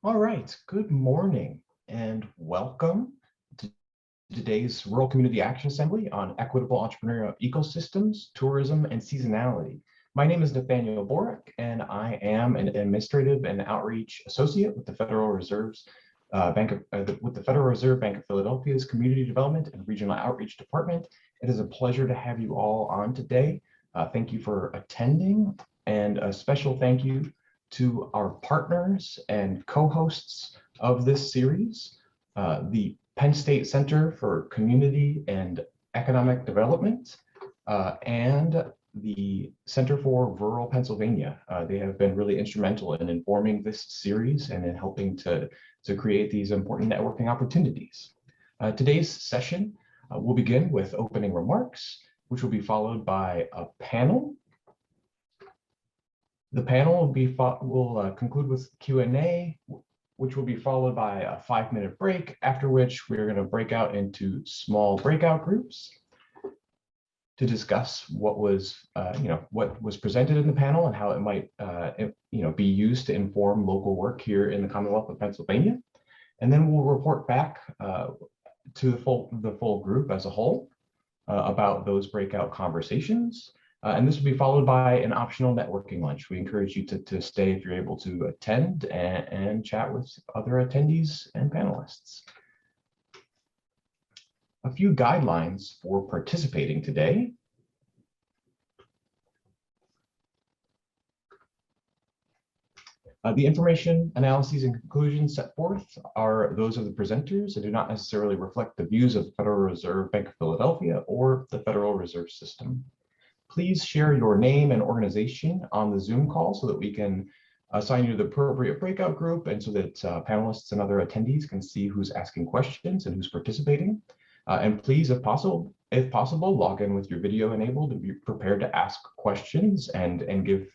All right, good morning and welcome to today's Rural Community Action Assembly on Equitable Entrepreneurial Ecosystems, Tourism, and Seasonality. My name is Nathaniel Borick, and I am an Administrative and Outreach Associate with the Federal Reserve Bank of Philadelphia's Community Development and Regional Outreach Department. It is a pleasure to have you all on today. Thank you for attending, and a special thank you to our partners and co-hosts of this series, the Penn State Center for Community and Economic Development, and the Center for Rural Pennsylvania. They have been really instrumental in informing this series and in helping to create these important networking opportunities. Today's session will begin with opening remarks, which will be followed by a panel. The panel will conclude with Q&A, which will be followed by a 5-minute break, after which we're going to break out into small breakout groups to discuss what was presented in the panel and how it might be used to inform local work here in the Commonwealth of Pennsylvania. And then we'll report back to the full group as a whole about those breakout conversations. And this will be followed by an optional networking lunch. We encourage you to stay if you're able to attend and chat with other attendees and panelists. A few guidelines for participating today. The information, analyses, and conclusions set forth are those of the presenters and do not necessarily reflect the views of the Federal Reserve Bank of Philadelphia or the Federal Reserve System. Please share your name and organization on the Zoom call so that we can assign you to the appropriate breakout group and so that panelists and other attendees can see who's asking questions and who's participating. And please, if possible, log in with your video enabled to be prepared to ask questions and give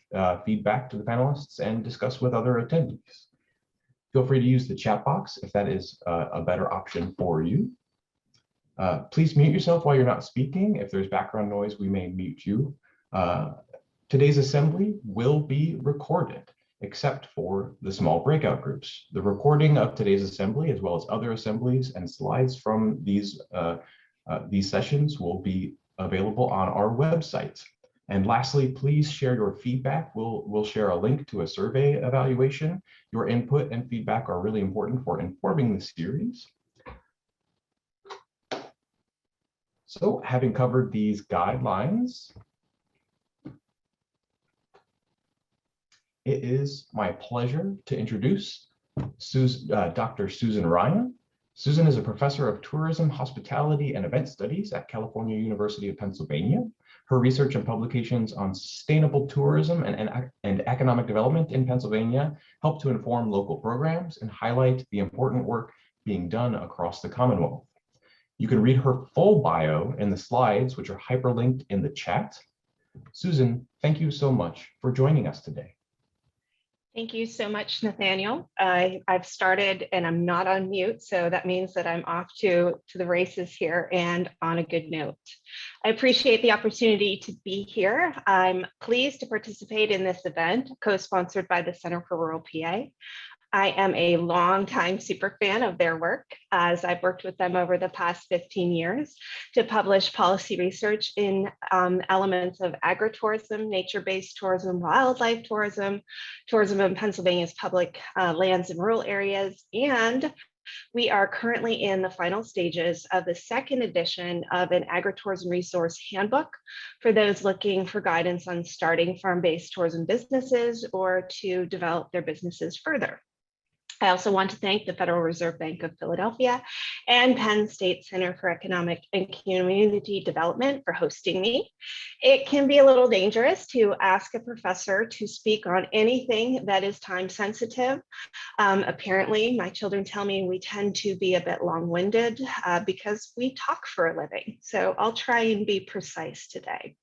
feedback to the panelists and discuss with other attendees. Feel free to use the chat box if that is a better option for you. Please mute yourself while you're not speaking. If there's background noise, we may mute you. Today's assembly will be recorded, except for the small breakout groups. The recording of today's assembly, as well as other assemblies and slides from these sessions, will be available on our website. And lastly, please share your feedback. We'll share a link to a survey evaluation. Your input and feedback are really important for informing the series. So, having covered these guidelines, it is my pleasure to introduce Dr. Susan Ryan. Susan is a professor of tourism, hospitality, and event studies at California University of Pennsylvania. Her research and publications on sustainable tourism and economic development in Pennsylvania help to inform local programs and highlight the important work being done across the Commonwealth. You can read her full bio in the slides, which are hyperlinked in the chat. Susan, thank you so much for joining us today. Thank you so much, Nathaniel. I've started and I'm not on mute, so that means that I'm off to the races here and on a good note. I appreciate the opportunity to be here. I'm pleased to participate in this event, co-sponsored by the Center for Rural PA. I am a longtime super fan of their work, as I've worked with them over the past 15 years to publish policy research in elements of agritourism, nature-based tourism, wildlife tourism, tourism in Pennsylvania's public lands and rural areas, and we are currently in the final stages of the second edition of an agritourism resource handbook for those looking for guidance on starting farm-based tourism businesses or to develop their businesses further. I also want to thank the Federal Reserve Bank of Philadelphia and Penn State Center for Economic and Community Development for hosting me. It can be a little dangerous to ask a professor to speak on anything that is time sensitive. Apparently, my children tell me we tend to be a bit long-winded because we talk for a living. So I'll try and be precise today.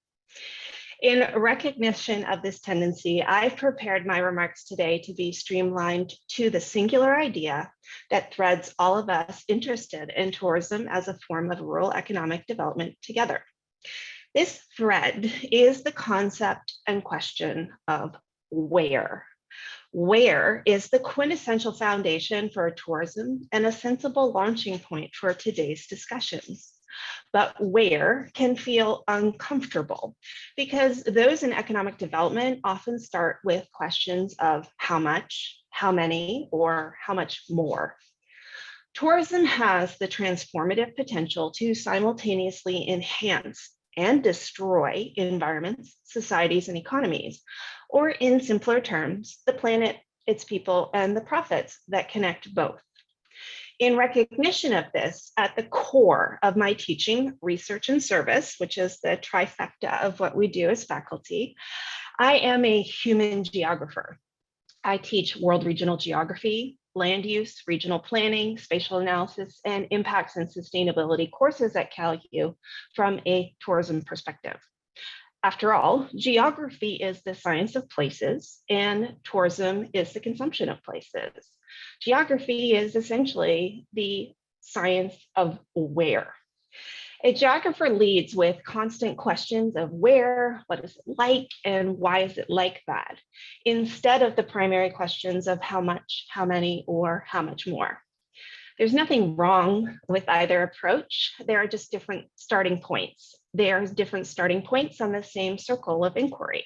In recognition of this tendency, I've prepared my remarks today to be streamlined to the singular idea that threads all of us interested in tourism as a form of rural economic development together. This thread is the concept and question of where. Where is the quintessential foundation for tourism and a sensible launching point for today's discussions. But where can feel uncomfortable because those in economic development often start with questions of how much, how many, or how much more. Tourism has the transformative potential to simultaneously enhance and destroy environments, societies, and economies, or in simpler terms, the planet, its people, and the profits that connect both. In recognition of this, at the core of my teaching, research, and service, which is the trifecta of what we do as faculty, I am a human geographer. I teach world regional geography, land use, regional planning, spatial analysis, and impacts and sustainability courses at CalU from a tourism perspective. After all, geography is the science of places and tourism is the consumption of places. Geography is essentially the science of where. A geographer leads with constant questions of where, what is it like, and why is it like that, instead of the primary questions of how much, how many, or how much more. There's nothing wrong with either approach. There are just different starting points. There's different starting points on the same circle of inquiry.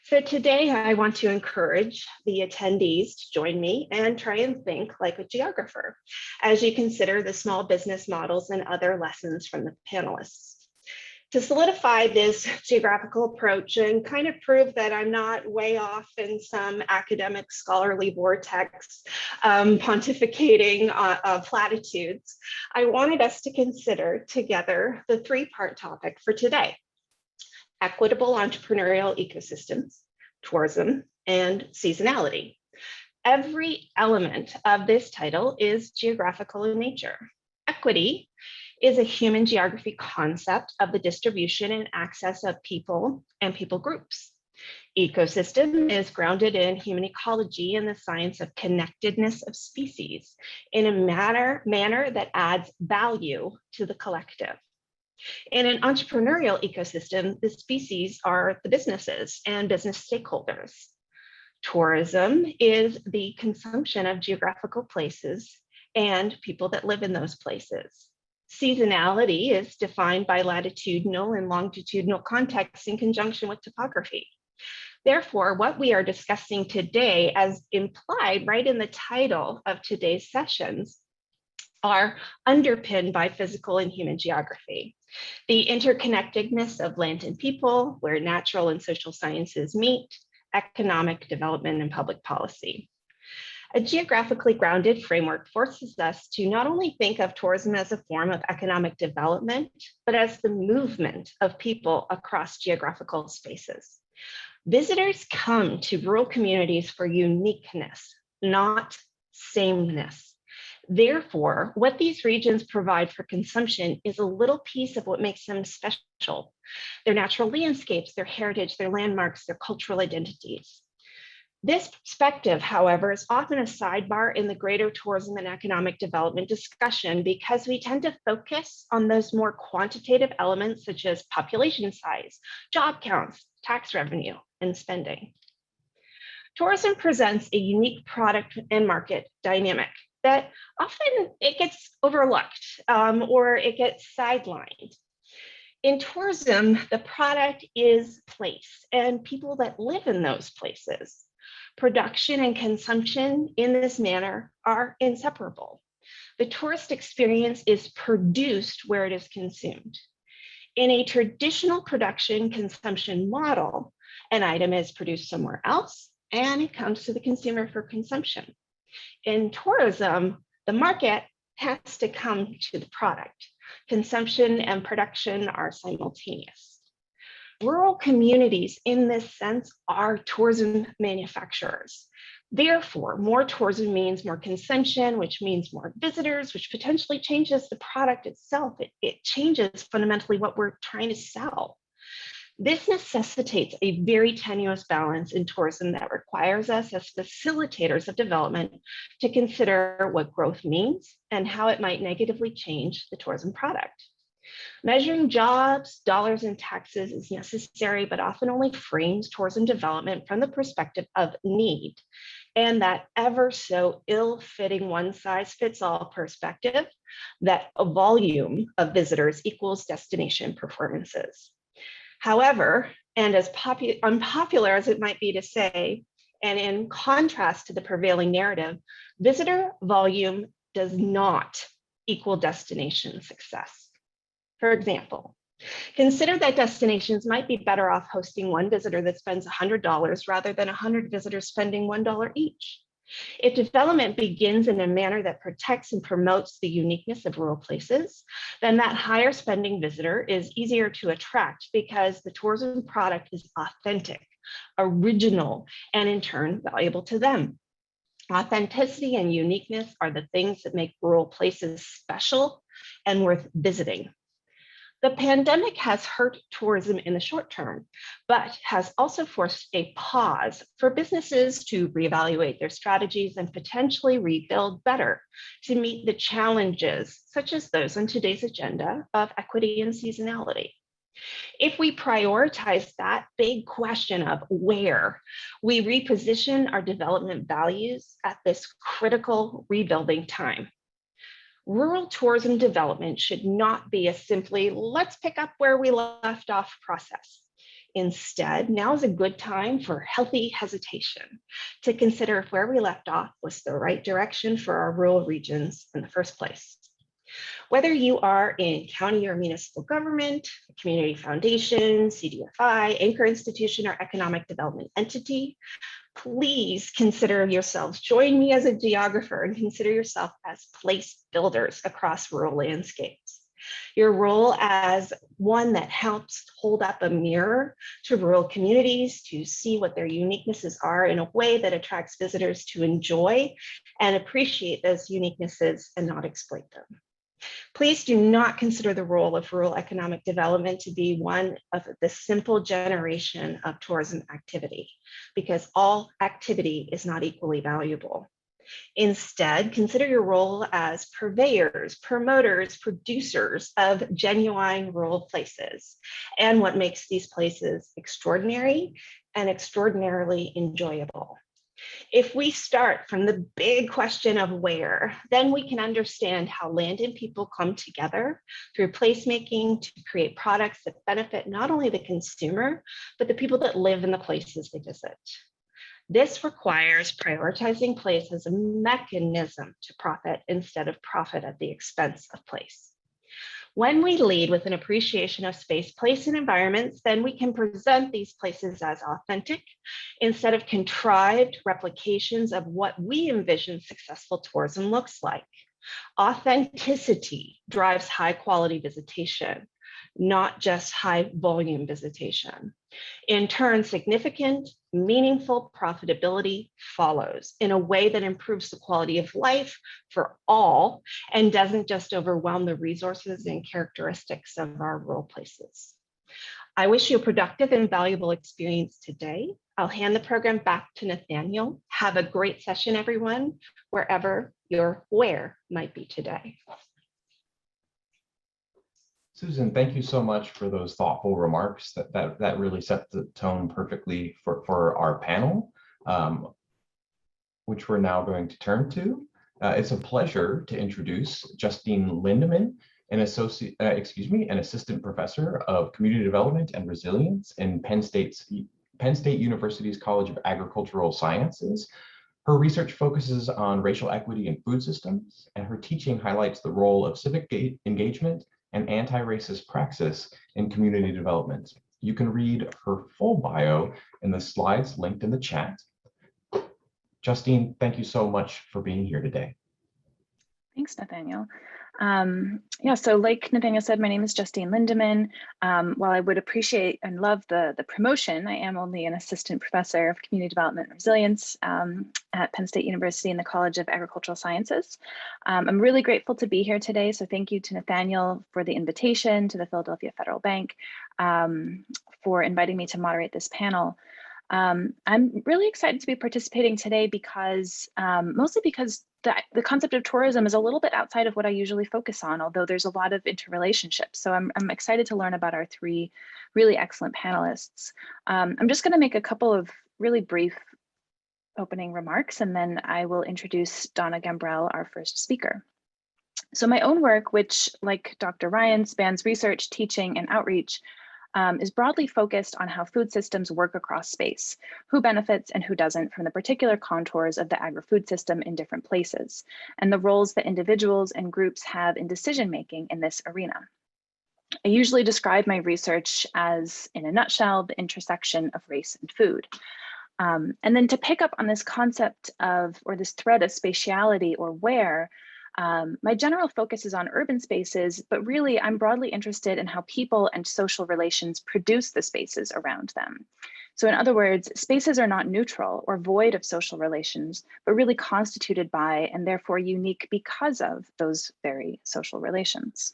So today I want to encourage the attendees to join me and try and think like a geographer as you consider the small business models and other lessons from the panelists. To solidify this geographical approach and kind of prove that I'm not way off in some academic scholarly vortex pontificating platitudes, I wanted us to consider together the three-part topic for today: equitable entrepreneurial ecosystems, tourism, and seasonality. Every element of this title is geographical in nature. Equity is a human geography concept of the distribution and access of people and people groups. Ecosystem is grounded in human ecology and the science of connectedness of species in a manner that adds value to the collective. In an entrepreneurial ecosystem, the species are the businesses and business stakeholders. Tourism is the consumption of geographical places and people that live in those places. Seasonality is defined by latitudinal and longitudinal contexts in conjunction with topography. Therefore, what we are discussing today, as implied right in the title of today's sessions, are underpinned by physical and human geography. The interconnectedness of land and people, where natural and social sciences meet, economic development and public policy. A geographically grounded framework forces us to not only think of tourism as a form of economic development, but as the movement of people across geographical spaces. Visitors come to rural communities for uniqueness, not sameness. Therefore, what these regions provide for consumption is a little piece of what makes them special: their natural landscapes, their heritage, their landmarks, their cultural identities. This perspective, however, is often a sidebar in the greater tourism and economic development discussion because we tend to focus on those more quantitative elements such as population size, job counts, tax revenue, and spending. Tourism presents a unique product and market dynamic that often it gets overlooked or it gets sidelined. In tourism, the product is place and people that live in those places. Production and consumption in this manner are inseparable. The tourist experience is produced where it is consumed. In a traditional production consumption model, an item is produced somewhere else and it comes to the consumer for consumption. In tourism, the market has to come to the product. Consumption and production are simultaneous. Rural communities in this sense are tourism manufacturers. Therefore, more tourism means more consumption, which means more visitors, which potentially changes the product itself. It changes fundamentally what we're trying to sell. This necessitates a very tenuous balance in tourism that requires us as facilitators of development to consider what growth means and how it might negatively change the tourism product. Measuring jobs, dollars, and taxes is necessary, but often only frames tourism development from the perspective of need, and that ever so ill-fitting one-size-fits-all perspective that a volume of visitors equals destination performances. However, and as unpopular as it might be to say, and in contrast to the prevailing narrative, visitor volume does not equal destination success. For example, consider that destinations might be better off hosting one visitor that spends $100 rather than 100 visitors spending $1 each. If development begins in a manner that protects and promotes the uniqueness of rural places, then that higher spending visitor is easier to attract because the tourism product is authentic, original, and in turn valuable to them. Authenticity and uniqueness are the things that make rural places special and worth visiting. The pandemic has hurt tourism in the short term, but has also forced a pause for businesses to reevaluate their strategies and potentially rebuild better to meet the challenges, such as those on today's agenda of equity and seasonality. If we prioritize that big question of where, we reposition our development values at this critical rebuilding time. Rural tourism development should not be a simply let's pick up where we left off process. Instead, now is a good time for healthy hesitation to consider if where we left off was the right direction for our rural regions in the first place. Whether you are in county or municipal government, community foundation, Cdfi, anchor institution, or economic development entity, please consider yourselves, join me as a geographer and consider yourself as place builders across rural landscapes. Your role as one that helps hold up a mirror to rural communities to see what their uniquenesses are in a way that attracts visitors to enjoy and appreciate those uniquenesses and not exploit them. Please do not consider the role of rural economic development to be one of the simple generation of tourism activity, because all activity is not equally valuable. Instead, consider your role as purveyors, promoters, producers of genuine rural places and what makes these places extraordinary and extraordinarily enjoyable. If we start from the big question of where, then we can understand how land and people come together through placemaking to create products that benefit not only the consumer, but the people that live in the places they visit. This requires prioritizing place as a mechanism to profit instead of profit at the expense of place. When we lead with an appreciation of space, place, and environments, then we can present these places as authentic instead of contrived replications of what we envision successful tourism looks like. Authenticity drives high quality visitation, not just high volume visitation. In turn, significant, meaningful profitability follows in a way that improves the quality of life for all and doesn't just overwhelm the resources and characteristics of our rural places. I wish you a productive and valuable experience today. I'll hand the program back to Nathaniel. Have a great session, everyone, wherever your where might be today. Susan, thank you so much for those thoughtful remarks. That really set the tone perfectly for our panel, which we're now going to turn to. It's a pleasure to introduce Justine Lindemann, an assistant professor of community development and resilience in Penn State University's College of Agricultural Sciences. Her research focuses on racial equity in food systems, and her teaching highlights the role of civic engagement and anti-racist praxis in community development. You can read her full bio in the slides linked in the chat. Justine, thank you so much for being here today. Thanks, Nathaniel. So like Nathaniel said, my name is Justine Lindemann. While I would appreciate and love the promotion, I am only an assistant professor of community development and resilience at Penn State University in the College of Agricultural Sciences. I'm really grateful to be here today. So thank you to Nathaniel for the invitation, to the Philadelphia Federal Bank for inviting me to moderate this panel. I'm really excited to be participating today because, mostly because the concept of tourism is a little bit outside of what I usually focus on, although there's a lot of interrelationships. So I'm excited to learn about our three really excellent panelists. I'm just going to make a couple of really brief opening remarks, and then I will introduce Donna Gambrell, our first speaker. So my own work, which like Dr. Ryan spans research, teaching, and outreach, is broadly focused on how food systems work across space, who benefits and who doesn't from the particular contours of the agri-food system in different places, and the roles that individuals and groups have in decision-making in this arena. I usually describe my research as, in a nutshell, the intersection of race and food. And then to pick up on this concept of, or this thread of spatiality or where, my general focus is on urban spaces, but really I'm broadly interested in how people and social relations produce the spaces around them. So in other words, spaces are not neutral or void of social relations, but really constituted by and therefore unique because of those very social relations.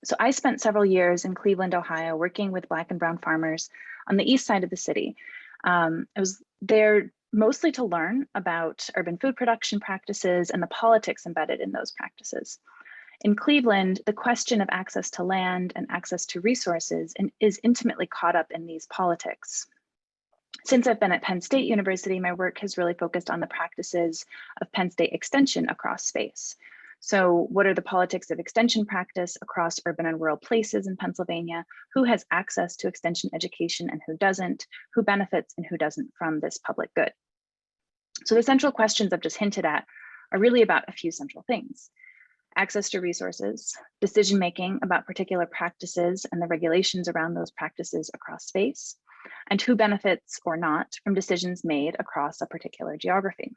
So I spent several years in Cleveland, Ohio, working with Black and brown farmers on the east side of the city. I was there mostly to learn about urban food production practices and the politics embedded in those practices. In Cleveland, the question of access to land and access to resources is intimately caught up in these politics. Since I've been at Penn State University, my work has really focused on the practices of Penn State extension across space. So what are the politics of extension practice across urban and rural places in Pennsylvania? Who has access to extension education and who doesn't? Who benefits and who doesn't from this public good? So the central questions I've just hinted at are really about a few central things: access to resources, decision-making about particular practices and the regulations around those practices across space, and who benefits or not from decisions made across a particular geography.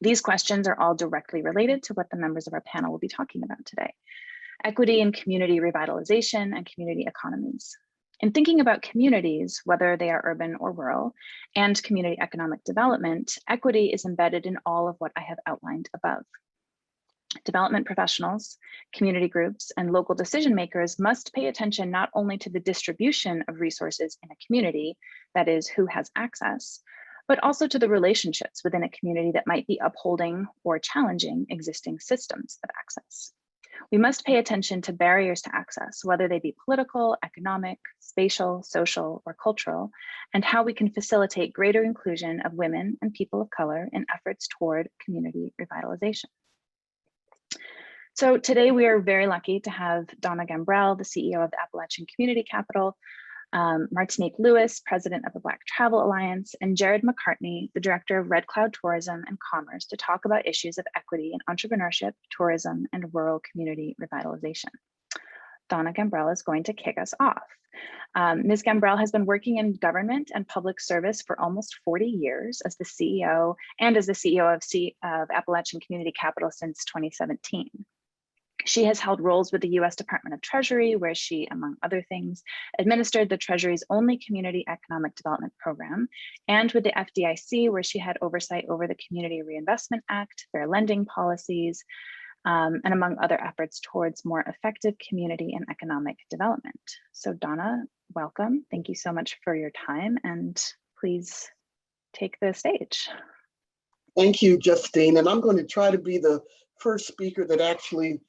These questions are all directly related to what the members of our panel will be talking about today: equity and community revitalization and community economies. In thinking about communities, whether they are urban or rural, and community economic development, equity is embedded in all of what I have outlined above. Development professionals, community groups, and local decision makers must pay attention not only to the distribution of resources in a community, that is, who has access, but also to the relationships within a community that might be upholding or challenging existing systems of access. We must pay attention to barriers to access, whether they be political, economic, spatial, social, or cultural, and how we can facilitate greater inclusion of women and people of color in efforts toward community revitalization. So today we are very lucky to have Donna Gambrell, the CEO of the Appalachian Community Capital, Martinique Lewis, president of the Black Travel Alliance, and Jared Mccartney, the director of Red Cloud Tourism and Commerce, to talk about issues of equity in entrepreneurship, tourism, and rural community revitalization. Donna Gambrell is going to kick us off. Ms. Gambrell has been working in government and public service for almost 40 years as the CEO and as the CEO of Appalachian Community Capital since 2017. She has held roles with the U.S. Department of Treasury, where she, among other things, administered the Treasury's only community economic development program, and with the FDIC, where she had oversight over the Community Reinvestment Act, fair lending policies, and among other efforts towards more effective community and economic development. So Donna, welcome. Thank you so much for your time, and please take the stage. Thank you, Justine. And I'm going to try to be the first speaker that actually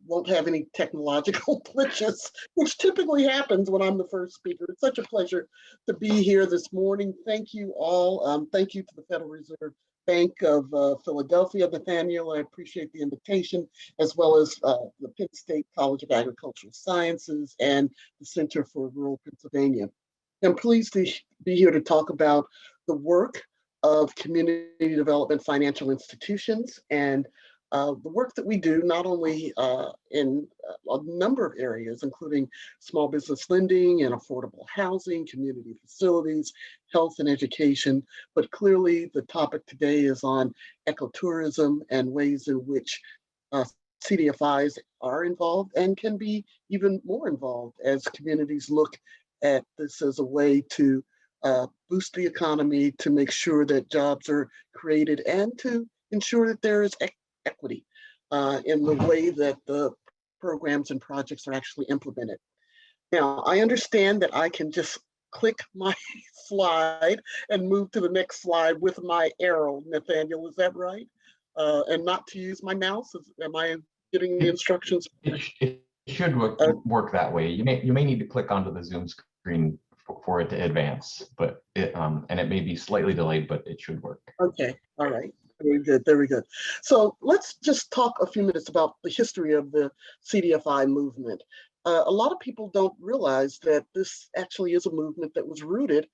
won't have any technological glitches, which typically happens when I'm the first speaker. It's such a pleasure to be here this morning. Thank you all. Thank you to the Federal Reserve Bank of Philadelphia, Nathaniel. I appreciate the invitation, as well as the Penn State College of Agricultural Sciences and the Center for Rural Pennsylvania. I'm pleased to be here to talk about the work of community development financial institutions and the work that we do, not only in a number of areas, including small business lending and affordable housing, community facilities, health and education, but clearly the topic today is on ecotourism and ways in which CDFIs are involved and can be even more involved as communities look at this as a way to boost the economy, to make sure that jobs are created, and to ensure that there is equity in the way that the programs and projects are actually implemented. Now, I understand that I can just click my slide and move to the next slide with my arrow, Nathaniel, is that right? And not to use my mouse, am I getting the instructions? It should work that way. You may need to click onto the Zoom screen for it to advance, but and it may be slightly delayed, but it should work. Okay, all right. Very good, very good. So let's just talk a few minutes about the history of the Cdfi movement. A lot of people don't realize that this actually is a movement that was rooted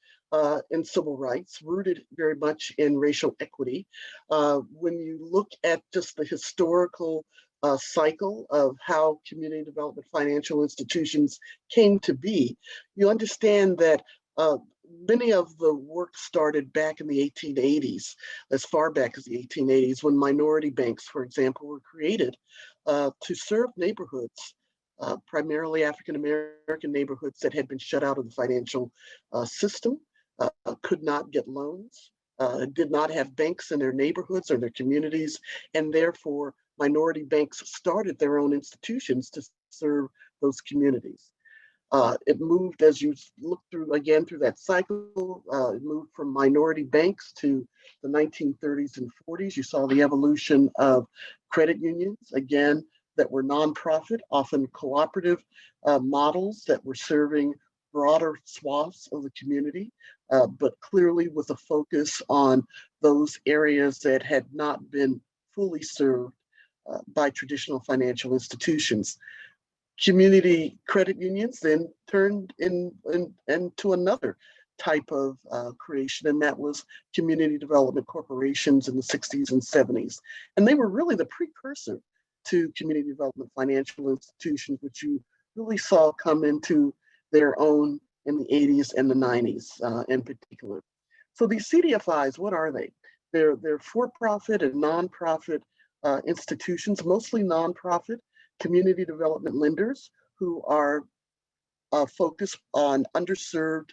in civil rights, rooted very much in racial equity. When you look at just the historical cycle of how community development financial institutions came to be, you understand that many of the work started back in the 1880s, as far back as the 1880s, when minority banks, for example, were created to serve neighborhoods, primarily African-American neighborhoods that had been shut out of the financial system, could not get loans, did not have banks in their neighborhoods or their communities, and therefore minority banks started their own institutions to serve those communities. It moved, as you look through again through that cycle, it moved from minority banks to the 1930s and 40s. You saw the evolution of credit unions, again, that were nonprofit, often cooperative models that were serving broader swaths of the community, but clearly with a focus on those areas that had not been fully served by traditional financial institutions. Community credit unions then turned into another type of creation, and that was community development corporations in the 60s and 70s. And they were really the precursor to community development financial institutions, which you really saw come into their own in the 80s and the 90s in particular. So these CDFIs, what are they? They're for-profit and nonprofit institutions, mostly nonprofit, community development lenders who are focused on underserved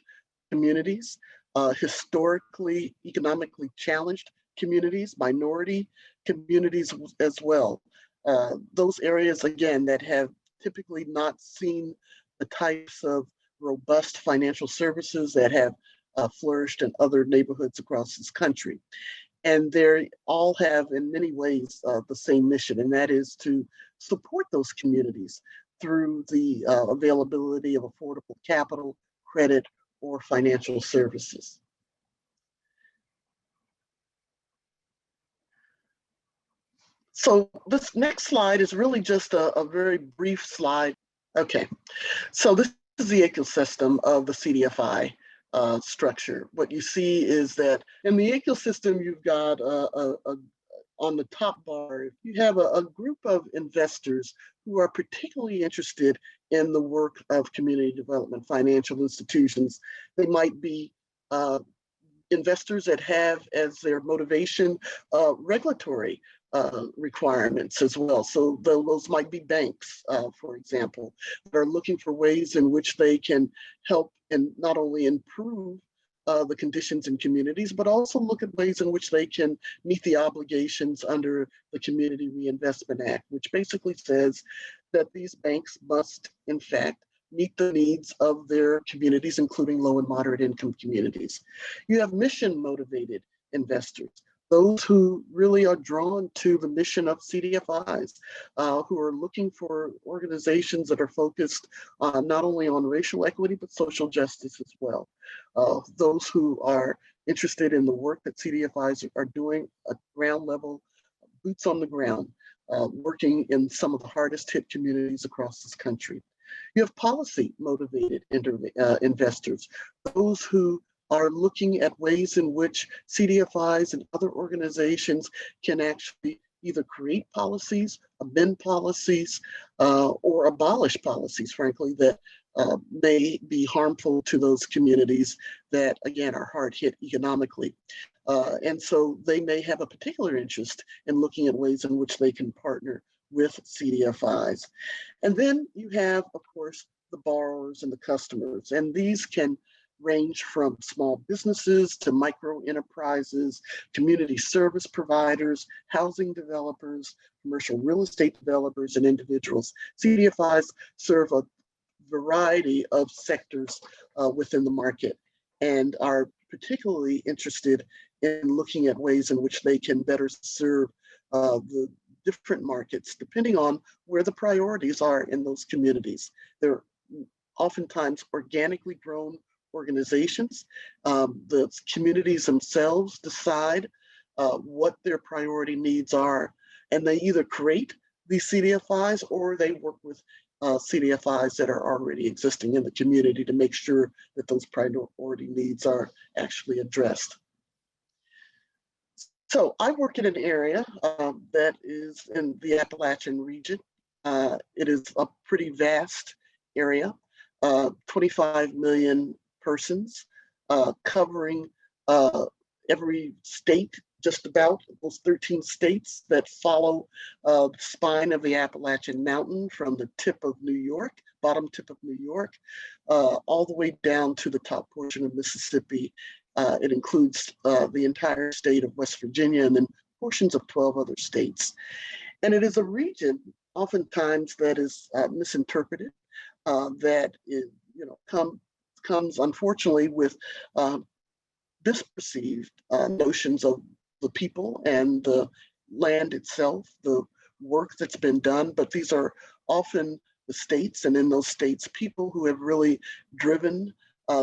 communities, historically, economically challenged communities, minority communities as well. Those areas, again, that have typically not seen the types of robust financial services that have flourished in other neighborhoods across this country. And they all have, in many ways, the same mission, and that is to support those communities through the availability of affordable capital, credit, or financial services. So this next slide is really just a very brief slide. Okay, so this is the ecosystem of the CDFI structure. What you see is that in the ecosystem, you've got on the top bar, you have a group of investors who are particularly interested in the work of community development financial institutions. They might be investors that have as their motivation regulatory requirements as well. So those might be banks, for example, that are looking for ways in which they can help and not only improve the conditions in communities, but also look at ways in which they can meet the obligations under the Community Reinvestment Act, which basically says that these banks must, in fact, meet the needs of their communities, including low and moderate income communities. You have mission motivated investors, those who really are drawn to the mission of CDFIs, who are looking for organizations that are focused not only on racial equity, but social justice as well. Those who are interested in the work that CDFIs are doing at ground level, boots on the ground, working in some of the hardest hit communities across this country. You have policy motivated investors, those who are looking at ways in which CDFIs and other organizations can actually either create policies, amend policies, or abolish policies, frankly, that may be harmful to those communities that, again, are hard hit economically. And so they may have a particular interest in looking at ways in which they can partner with CDFIs. And then you have, of course, the borrowers and the customers, and these can range from small businesses to micro enterprises, community service providers, housing developers, commercial real estate developers, and individuals. CDFIs serve a variety of sectors within the market and are particularly interested in looking at ways in which they can better serve the different markets, depending on where the priorities are in those communities. They're oftentimes organically grown organizations. The communities themselves decide what their priority needs are, and they either create these CDFIs or they work with CDFIs that are already existing in the community to make sure that those priority needs are actually addressed. So I work in an area that is in the Appalachian region. It is a pretty vast area, 25 million persons, covering every state, just about those 13 states that follow the spine of the Appalachian Mountain from the tip of New York, bottom tip of New York, all the way down to the top portion of Mississippi. It includes the entire state of West Virginia and then portions of 12 other states. And it is a region oftentimes that is misinterpreted, that is, comes unfortunately with misperceived notions of the people and the land itself, the work that's been done, but these are often the states, and in those states, people who have really driven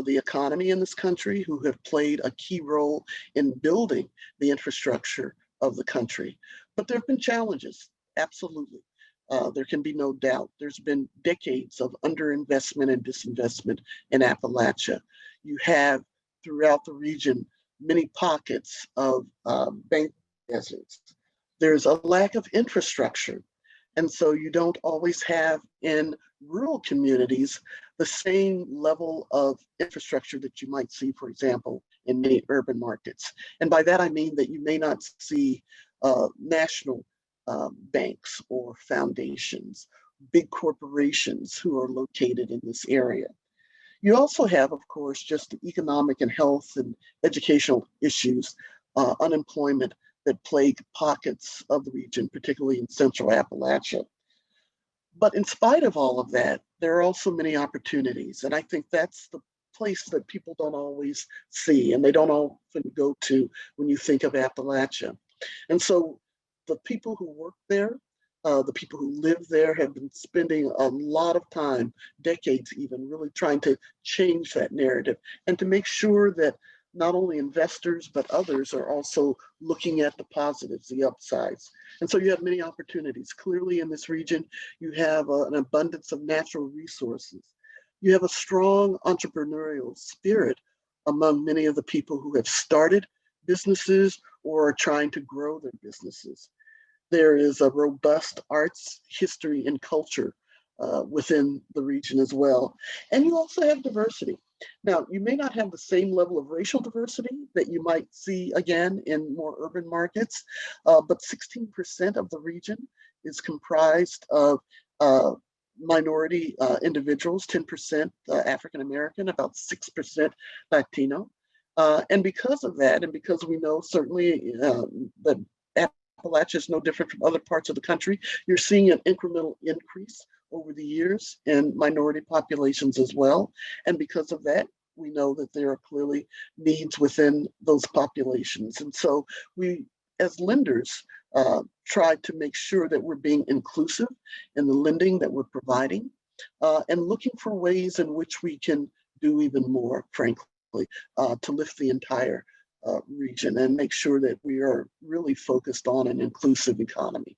the economy in this country, who have played a key role in building the infrastructure of the country. But there have been challenges, absolutely. There can be no doubt. There's been decades of underinvestment and disinvestment in Appalachia. You have throughout the region many pockets of bank deserts. There's a lack of infrastructure. And so you don't always have in rural communities the same level of infrastructure that you might see, for example, in many urban markets. And by that, I mean that you may not see national banks or foundations, big corporations who are located in this area. You also have, of course, just the economic and health and educational issues, unemployment that plague pockets of the region, particularly in central Appalachia. But in spite of all of that, there are also many opportunities. And I think that's the place that people don't always see and they don't often go to when you think of Appalachia. And so the people who work there, the people who live there have been spending a lot of time, decades even, really trying to change that narrative and to make sure that not only investors, but others are also looking at the positives, the upsides. And so you have many opportunities. Clearly in this region, you have an abundance of natural resources. You have a strong entrepreneurial spirit among many of the people who have started businesses or are trying to grow their businesses. There is a robust arts, history, and culture within the region as well. And you also have diversity. Now, you may not have the same level of racial diversity that you might see again in more urban markets, but 16% of the region is comprised of minority individuals, 10% African American, about 6% Latino. And because of that, and because we know certainly that Appalachia is no different from other parts of the country, you're seeing an incremental increase over the years in minority populations as well. And because of that, we know that there are clearly needs within those populations. And so we, as lenders, try to make sure that we're being inclusive in the lending that we're providing and looking for ways in which we can do even more, frankly, to lift the entire region and make sure that we are really focused on an inclusive economy.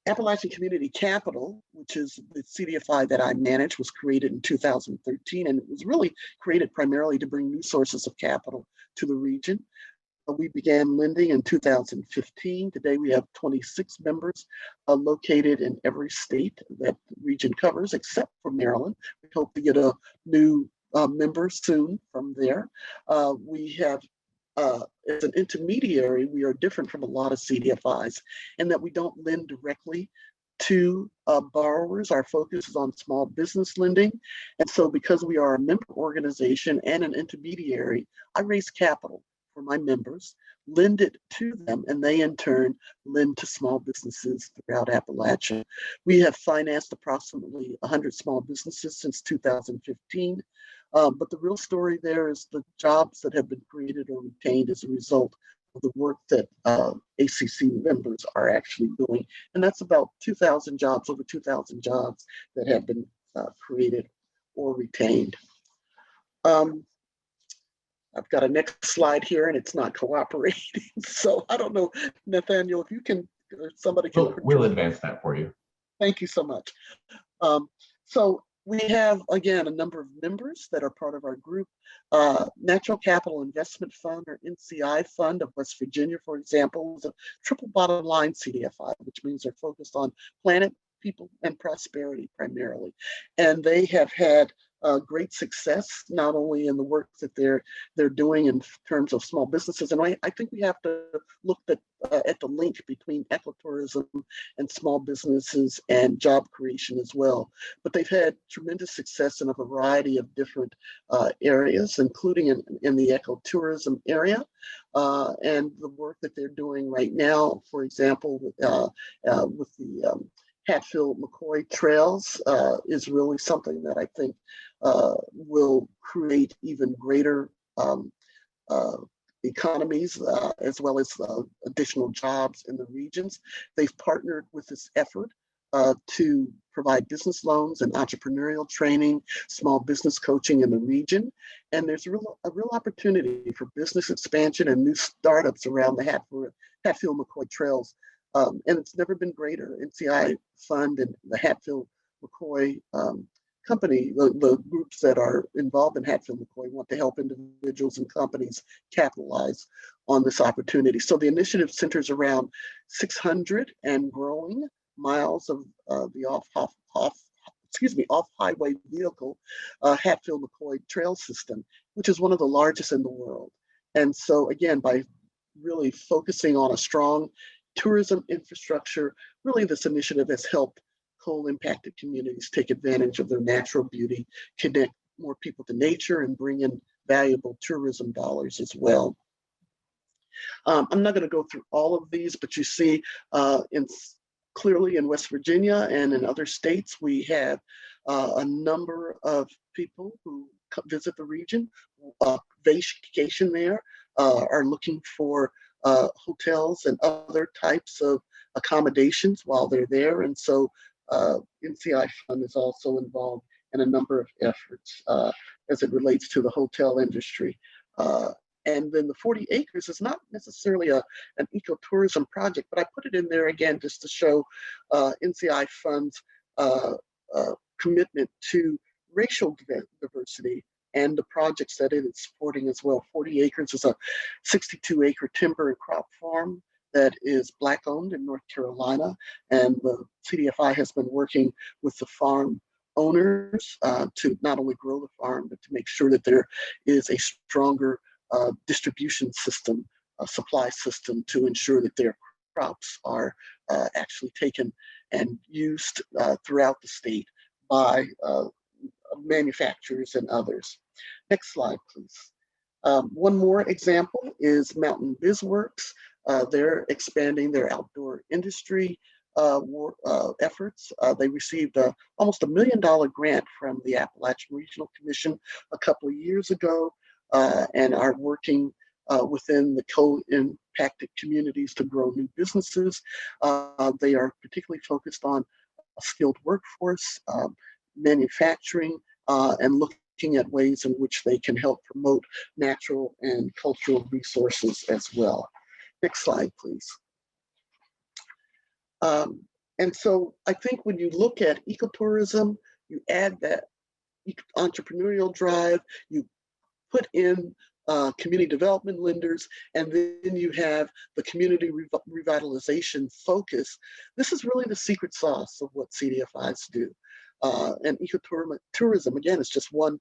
Appalachian Community Capital, which is the CDFI that I manage, was created in 2013, and it was really created primarily to bring new sources of capital to the region. We began lending in 2015. Today we have 26 members located in every state that the region covers, except for Maryland. We hope to get a new member soon from there. We have as an intermediary, we are different from a lot of CDFIs in that we don't lend directly to borrowers. Our focus is on small business lending. And so because we are a member organization and an intermediary, I raise capital for my members, lend it to them, and they in turn lend to small businesses throughout Appalachia. We have financed approximately 100 small businesses since 2015. But the real story there is the jobs that have been created or retained as a result of the work that ACC members are actually doing. And that's about 2,000 jobs, over 2,000 jobs that have been created or retained. I've got a next slide here and it's not cooperating. So I don't know, Nathaniel, if you can, or somebody can. We'll advance that for you. Thank you so much. So we have, again, a number of members that are part of our group. Natural Capital Investment Fund, or NCI Fund of West Virginia, for example, is a triple bottom line Cdfi, which means they're focused on planet, people, and prosperity primarily. And they have had great success, not only in the work that they're doing in terms of small businesses. And I think we have to look at the link between ecotourism and small businesses and job creation as well. But they've had tremendous success in a variety of different areas, including in the ecotourism area. And the work that they're doing right now, for example, with the Hatfield-McCoy trails is really something that I think will create even greater economies as well as additional jobs in the regions. They've partnered with this effort to provide business loans and entrepreneurial training, small business coaching in the region. And there's a real opportunity for business expansion and new startups around the Hatfield-McCoy trails. And it's never been greater. NCI Fund and the Hatfield-McCoy company, the groups that are involved in Hatfield-McCoy want to help individuals and companies capitalize on this opportunity. So the initiative centers around 600 and growing miles of the off-highway vehicle Hatfield-McCoy trail system, which is one of the largest in the world. And so again, by really focusing on a strong tourism infrastructure, really this initiative has helped coal-impacted communities take advantage of their natural beauty, connect more people to nature, and bring in valuable tourism dollars as well. I'm not going to go through all of these, but you see clearly in West Virginia and in other states, we have a number of people who visit the region, vacation there, are looking for hotels and other types of accommodations while they're there. And so NCI Fund is also involved in a number of efforts as it relates to the hotel industry. And then the 40 acres is not necessarily an ecotourism project, but I put it in there again just to show NCI Fund's commitment to racial diversity and the projects that it is supporting as well. 40 acres is a 62-acre timber and crop farm that is Black owned in North Carolina. And the Cdfi has been working with the farm owners to not only grow the farm, but to make sure that there is a stronger distribution system, supply system to ensure that their crops are actually taken and used throughout the state by manufacturers and others. Next slide, please. One more example is Mountain BizWorks. They're expanding their outdoor industry efforts. They received almost $1 million grant from the Appalachian Regional Commission a couple of years ago and are working within the coal-impacted communities to grow new businesses. They are particularly focused on a skilled workforce, manufacturing, and looking at ways in which they can help promote natural and cultural resources as well. Next slide, please. And so I think when you look at ecotourism, you add that entrepreneurial drive, you put in community development lenders, and then you have the community revitalization focus. This is really the secret sauce of what Cdfis do. And ecotourism, again, is just one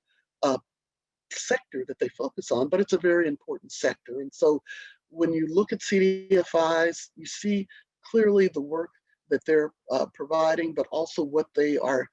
sector that they focus on, but it's a very important sector. And so when you look at Cdfis, you see clearly the work that they're providing, but also what they are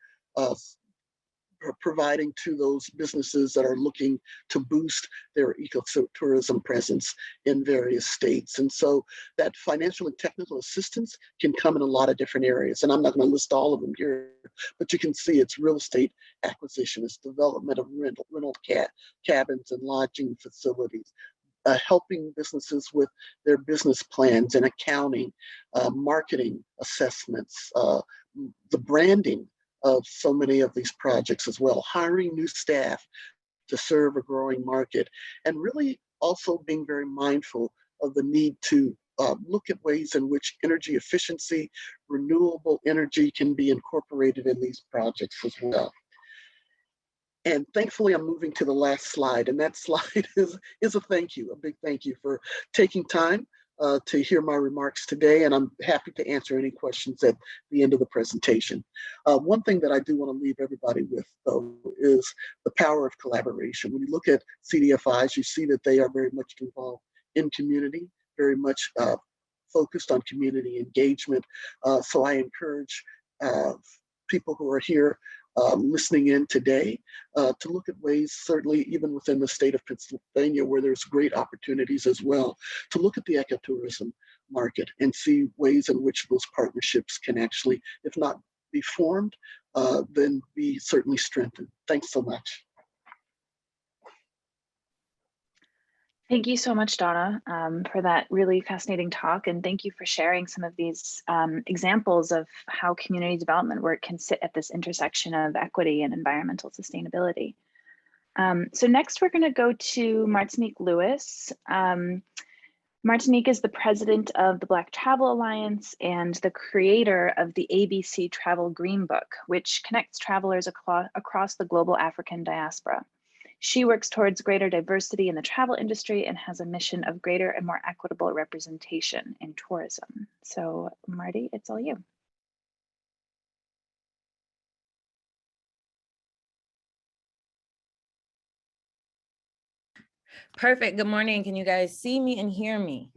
providing to those businesses that are looking to boost their ecotourism presence in various states. And so that financial and technical assistance can come in a lot of different areas. And I'm not going to list all of them here, but you can see it's real estate acquisition, it's development of rental cabins and lodging facilities, helping businesses with their business plans and accounting, marketing assessments, the branding of so many of these projects as well, hiring new staff to serve a growing market, and really also being very mindful of the need to look at ways in which energy efficiency, renewable energy can be incorporated in these projects as well. And thankfully, I'm moving to the last slide, and that slide is a thank you, a big thank you for taking time to hear my remarks today, and I'm happy to answer any questions at the end of the presentation. One thing that I do want to leave everybody with, though, is the power of collaboration. When you look at CDFIs, you see that they are very much involved in community, very much focused on community engagement. So I encourage people who are here listening in today to look at ways, certainly even within the state of Pennsylvania, where there's great opportunities as well, to look at the ecotourism market and see ways in which those partnerships can actually, if not be formed, then be certainly strengthened. Thanks so much. Thank you so much, Donna, for that really fascinating talk. And thank you for sharing some of these examples of how community development work can sit at this intersection of equity and environmental sustainability. So next, we're going to go to Martinique Lewis. Martinique is the president of the Black Travel Alliance and the creator of the ABC Travel Green Book, which connects travelers across the global African diaspora. She works towards greater diversity in the travel industry and has a mission of greater and more equitable representation in tourism. So Marty, it's all you. Perfect. Good morning. Can you guys see me and hear me?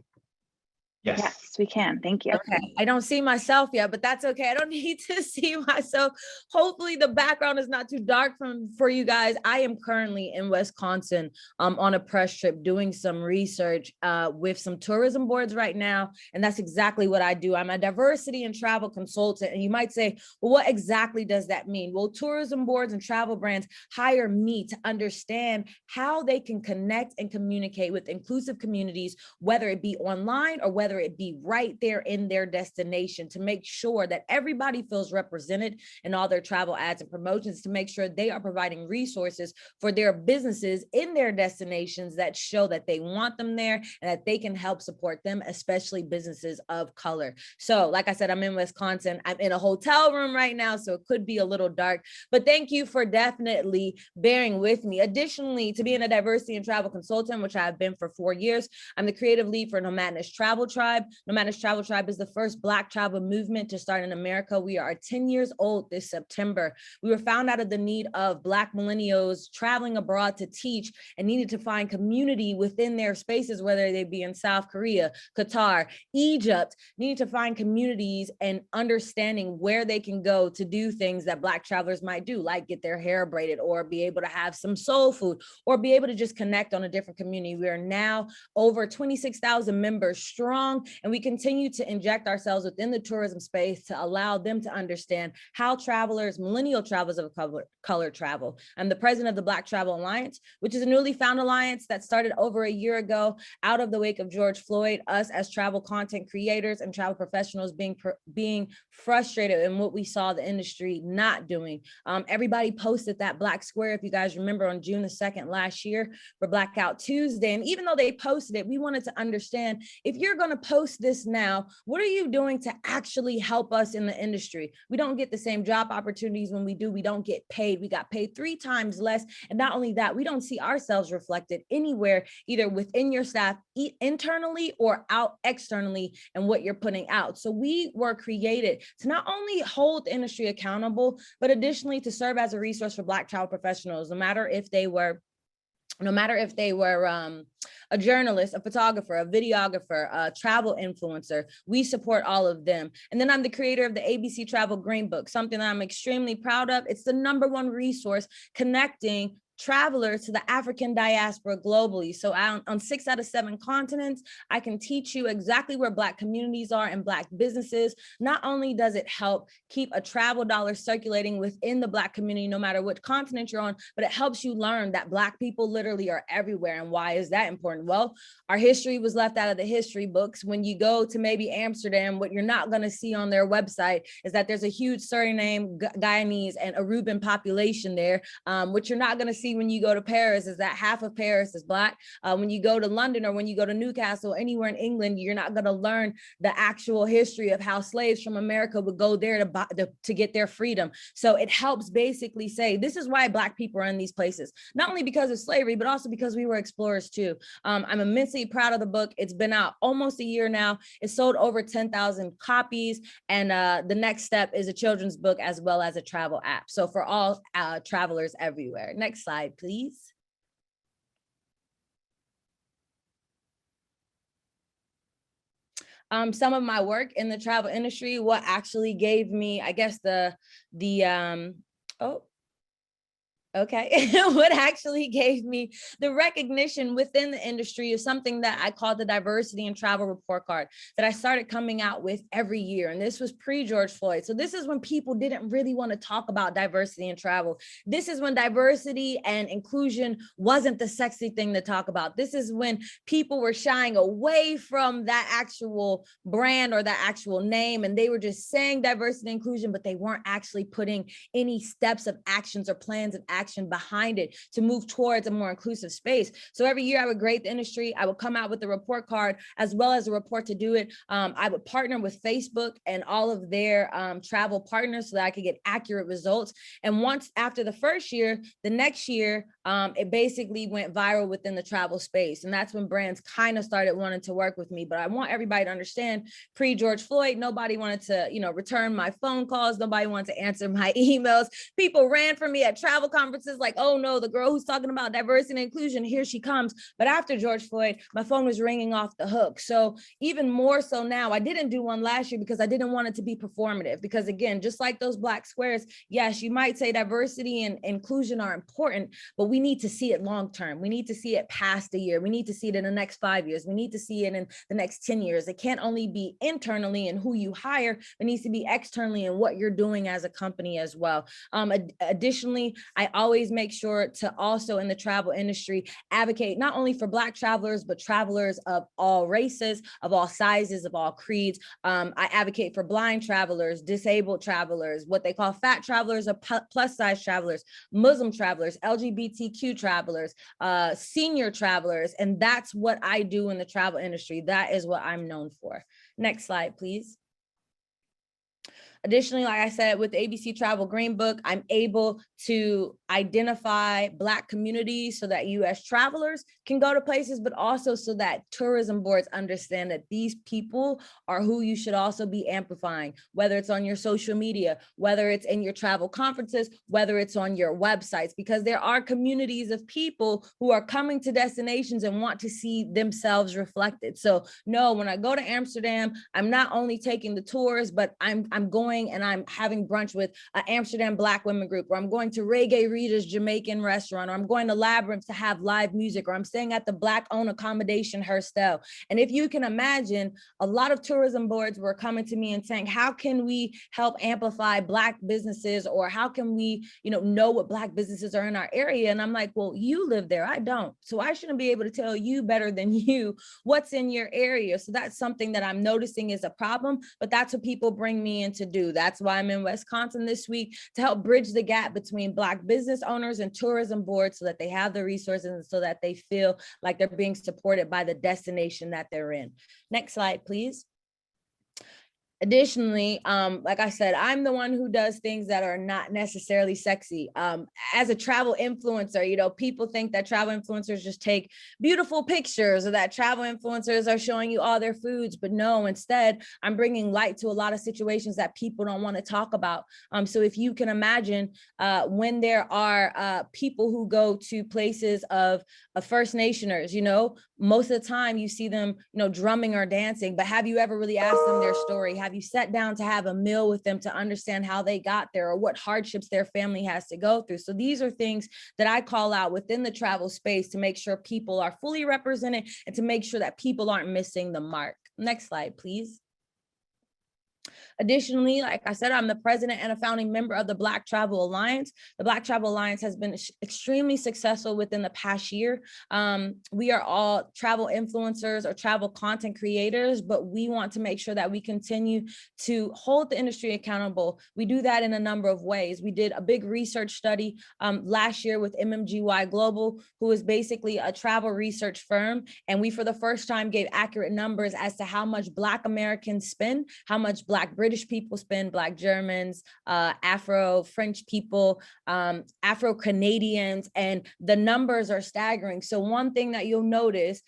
Yes, we can. Thank you. Okay. I don't see myself yet, but that's okay. I don't need to see myself. Hopefully the background is not too dark for you guys. I am currently in Wisconsin on a press trip doing some research with some tourism boards right now. And that's exactly what I do. I'm a diversity and travel consultant. And you might say, well, what exactly does that mean? Well, tourism boards and travel brands hire me to understand how they can connect and communicate with inclusive communities, whether it be online or whether it be right there in their destination, to make sure that everybody feels represented in all their travel ads and promotions, to make sure they are providing resources for their businesses in their destinations that show that they want them there and that they can help support them, especially businesses of color. So like I said, I'm in Wisconsin. I'm in a hotel room right now, so it could be a little dark, but thank you for definitely bearing with me. Additionally, to being a diversity and travel consultant, which I've been for 4 years, I'm the creative lead for Nomadness Travel Tribe. Nomadness Travel Tribe is the first Black travel movement to start in America. We are 10 years old this September. We were found out of the need of Black millennials traveling abroad to teach and needed to find community within their spaces, whether they be in South Korea, Qatar, Egypt, needed to find communities and understanding where they can go to do things that Black travelers might do, like get their hair braided or be able to have some soul food or be able to just connect on a different community. We are now over 26,000 members strong, and we continue to inject ourselves within the tourism space to allow them to understand how travelers, millennial travelers of color travel. I'm the president of the Black Travel Alliance, which is a newly found alliance that started over a year ago out of the wake of George Floyd. Us as travel content creators and travel professionals being frustrated in what we saw the industry not doing. Everybody posted that Black Square, if you guys remember, on June the 2nd last year for Blackout Tuesday. And even though they posted it, we wanted to understand, if you're going to post this now, what are you doing to actually help us in the industry? We don't get the same job opportunities. When we do, we don't get paid. We got paid 3 times less. And not only that, we don't see ourselves reflected anywhere, either within your staff internally or out externally and what you're putting out. So we were created to not only hold the industry accountable, but additionally to serve as a resource for Black travel professionals, no matter if they were a journalist, a photographer, a videographer, a travel influencer. We support all of them. And then I'm the creator of the ABC Travel Green Book, something that I'm extremely proud of. It's the #1 resource connecting travelers to the African diaspora globally. So on 6 out of 7 continents, I can teach you exactly where Black communities are and Black businesses. Not only does it help keep a travel dollar circulating within the Black community, no matter which continent you're on, but it helps you learn that Black people literally are everywhere. And why is that important? Well, our history was left out of the history books. When you go to maybe Amsterdam, what you're not going to see on their website is that there's a huge Suriname, Guyanese, and Aruban population there. What you're not going to see when you go to Paris is that half of Paris is Black. When you go to London or when you go to Newcastle, anywhere in England, you're not going to learn the actual history of how slaves from America would go there to get their freedom. So it helps basically say, this is why Black people are in these places, not only because of slavery, but also because we were explorers too. I'm immensely proud of the book. It's been out almost a year now. It's sold over 10,000 copies. And the next step is a children's book as well as a travel app. So for all travelers everywhere. Next slide, please. Some of my work in the travel industry, what actually gave me, I guess what actually gave me the recognition within the industry is something that I call the Diversity and Travel Report Card that I started coming out with every year. And this was pre-George Floyd. So this is when people didn't really want to talk about diversity and travel. This is when diversity and inclusion wasn't the sexy thing to talk about. This is when people were shying away from that actual brand or that actual name. And they were just saying diversity and inclusion, but they weren't actually putting any steps of actions or plans of action behind it to move towards a more inclusive space. So every year I would grade the industry. I would come out with a report card as well as a report to do it. I would partner with Facebook and all of their travel partners so that I could get accurate results. And once after the first year, the next year, it basically went viral within the travel space. And that's when brands kind of started wanting to work with me. But I want everybody to understand, pre-George Floyd, nobody wanted to, return my phone calls. Nobody wanted to answer my emails. People ran from me at travel conferences like, oh no, the girl who's talking about diversity and inclusion, here she comes. But after George Floyd, my phone was ringing off the hook. So even more so now, I didn't do one last year because I didn't want it to be performative. Because again, just like those Black squares, yes, you might say diversity and inclusion are important, but we need to see it long-term. We need to see it past a year. We need to see it in the next 5 years. We need to see it in the next 10 years. It can't only be internally in who you hire, it needs to be externally in what you're doing as a company as well. Additionally, I always make sure to also in the travel industry advocate not only for Black travelers, but travelers of all races, of all sizes, of all creeds. I advocate for blind travelers, disabled travelers, what they call fat travelers or plus size travelers, Muslim travelers, LGBTQ travelers, senior travelers. And that's what I do in the travel industry. That is what I'm known for. Next slide, please. Additionally, like I said, with the ABC Travel Green Book, I'm able to identify Black communities so that US travelers can go to places, but also so that tourism boards understand that these people are who you should also be amplifying, whether it's on your social media, whether it's in your travel conferences, whether it's on your websites, because there are communities of people who are coming to destinations and want to see themselves reflected. So no, when I go to Amsterdam, I'm not only taking the tours, but I'm going and I'm having brunch with an Amsterdam Black women group, or I'm going to Reggae Rita's Jamaican restaurant, or I'm going to Labyrinth to have live music, or I'm staying at the Black owned accommodation Herstel. And if you can imagine, a lot of tourism boards were coming to me and saying, how can we help amplify Black businesses, or how can we, know what Black businesses are in our area? And I'm like, well, you live there, I don't. So I shouldn't be able to tell you better than you what's in your area. So that's something that I'm noticing is a problem, but that's what people bring me in to do. That's why I'm in Wisconsin this week, to help bridge the gap between Black business owners and tourism boards so that they have the resources and so that they feel like they're being supported by the destination that they're in. Next slide, please. Additionally, like I said, I'm the one who does things that are not necessarily sexy. As a travel influencer, people think that travel influencers just take beautiful pictures, or that travel influencers are showing you all their foods, but no, instead, I'm bringing light to a lot of situations that people don't want to talk about. So if you can imagine, when there are people who go to places of First Nationers, most of the time you see them, drumming or dancing, but have you ever really asked them their story? Have you sat down to have a meal with them to understand how they got there or what hardships their family has to go through? So these are things that I call out within the travel space to make sure people are fully represented and to make sure that people aren't missing the mark. Next slide, please. Additionally, like I said, I'm the president and a founding member of the Black Travel Alliance. The Black Travel Alliance has been extremely successful within the past year. We are all travel influencers or travel content creators, but we want to make sure that we continue to hold the industry accountable. We do that in a number of ways. We did a big research study last year with MMGY Global, who is basically a travel research firm. And we, for the first time, gave accurate numbers as to how much Black Americans spend, how much Black British people spend, Black Germans, Afro-French people, Afro-Canadians, and the numbers are staggering. So one thing that you'll notice,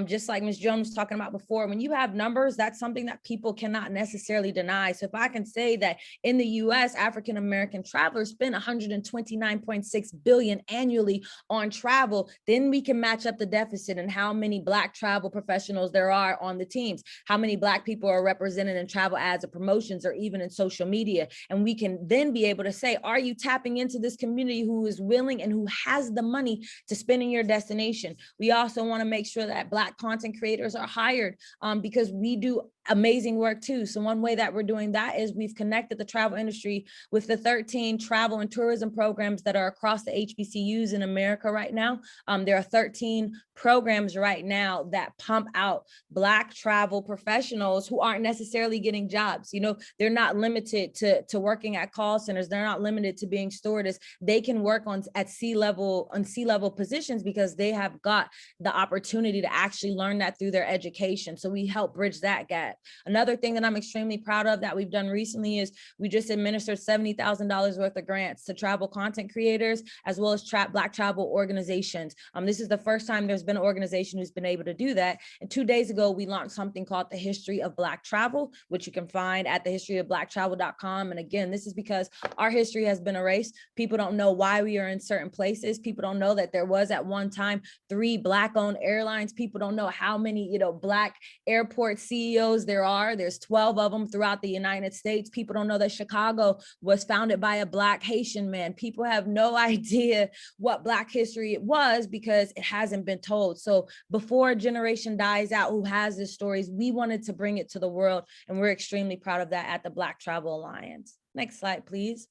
just like Ms. Jones was talking about before, when you have numbers, that's something that people cannot necessarily deny. So if I can say that in the US, African-American travelers spend $129.6 billion annually on travel, then we can match up the deficit and how many Black travel professionals there are on the teams, how many Black people are represented in travel ads or promotions or even in social media. And we can then be able to say, are you tapping into this community who is willing and who has the money to spend in your destination? We also want to make sure that Black content creators are hired because we do amazing work too. So one way that we're doing that is we've connected the travel industry with the 13 travel and tourism programs that are across the HBCUs in America right now. There are 13 programs right now that pump out Black travel professionals who aren't necessarily getting jobs. They're not limited to working at call centers. They're not limited to being stewardess. They can work on C-level positions because they have got the opportunity to actually learn that through their education. So we help bridge that gap. Another thing that I'm extremely proud of that we've done recently is we just administered $70,000 worth of grants to travel content creators, as well as Black travel organizations. This is the first time there's been an organization who's been able to do that. And 2 days ago, we launched something called the History of Black Travel, which you can find at thehistoryofblacktravel.com. And again, this is because our history has been erased. People don't know why we are in certain places. People don't know that there was at one time 3 Black-owned airlines. People don't know how many, Black airport CEOs there are. There's 12 of them throughout the United States. People don't know that Chicago was founded by a Black Haitian man. People have no idea what Black history was because it hasn't been told. So before a generation dies out who has these stories, we wanted to bring it to the world. And we're extremely proud of that at the Black Travel Alliance. Next slide, please.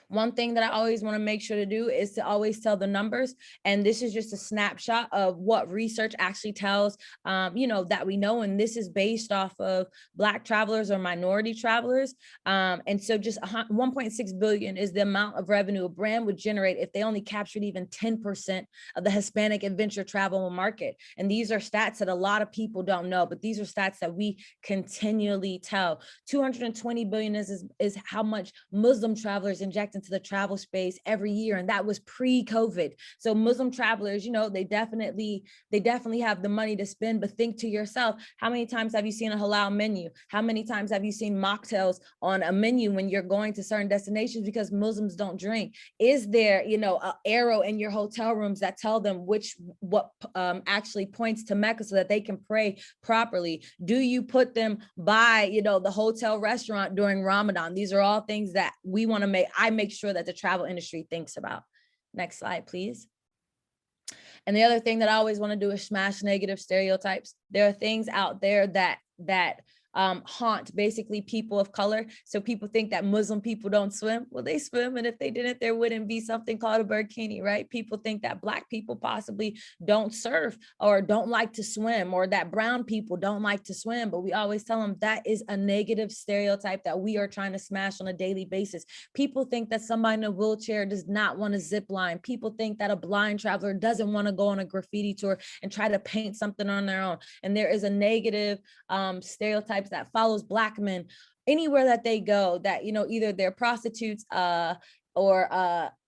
One thing that I always want to make sure to do is to always tell the numbers. And this is just a snapshot of what research actually tells, that we know. And this is based off of Black travelers or minority travelers. And so just 1.6 billion is the amount of revenue a brand would generate if they only captured even 10% of the Hispanic adventure travel market. And these are stats that a lot of people don't know, but these are stats that we continually tell. 220 billion is how much Muslim travelers inject into the travel space every year, and that was pre-COVID. So Muslim travelers, they definitely have the money to spend. But think to yourself, how many times have you seen a halal menu? How many times have you seen mocktails on a menu when you're going to certain destinations because Muslims don't drink? Is there, an arrow in your hotel rooms that tell them what actually points to Mecca so that they can pray properly? Do you put them by, the hotel restaurant during Ramadan? These are all things that we want to I make sure that the travel industry thinks about. Next slide, please. And the other thing that I always want to do is smash negative stereotypes. There are things out there that haunt basically people of color. So people think that Muslim people don't swim. Well, they swim, and if they didn't, there wouldn't be something called a burkini, right? People think that Black people possibly don't surf or don't like to swim, or that brown people don't like to swim. But we always tell them that is a negative stereotype that we are trying to smash on a daily basis. People think that somebody in a wheelchair does not want to zip line. People think that a blind traveler doesn't want to go on a graffiti tour and try to paint something on their own. And there is a negative stereotypes that follows Black men anywhere that they go, that either they're prostitutes or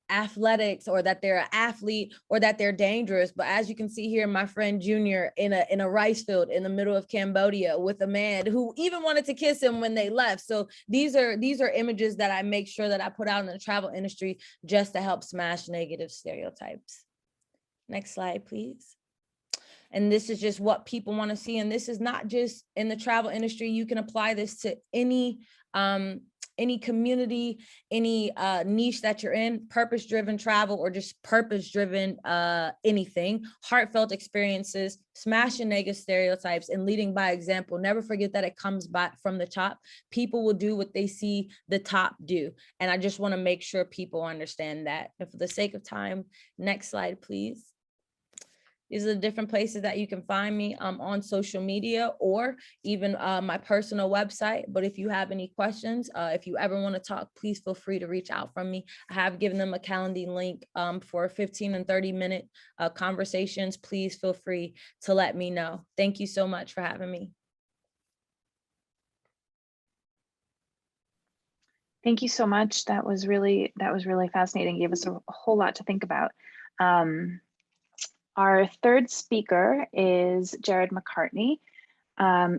athletics, or that they're an athlete, or that they're dangerous. But as you can see here, my friend Junior in a rice field in the middle of Cambodia with a man who even wanted to kiss him when they left. So these are images that I make sure that I put out in the travel industry just to help smash negative stereotypes. Next slide, please. And this is just what people want to see. And this is not just in the travel industry. You can apply this to any community, any niche that you're in, purpose-driven travel, or just purpose-driven anything, heartfelt experiences, smashing negative stereotypes, and leading by example. Never forget that it comes back from the top. People will do what they see the top do. And I just want to make sure people understand that. And for the sake of time, next slide, please. These are the different places that you can find me on social media, or even my personal website. But if you have any questions, if you ever want to talk, please feel free to reach out from me. I have given them a Calendly link for 15 and 30-minute conversations. Please feel free to let me know. Thank you so much for having me. Thank you so much. That was really fascinating. Gave us a whole lot to think about. Our third speaker is Jared Mccartney.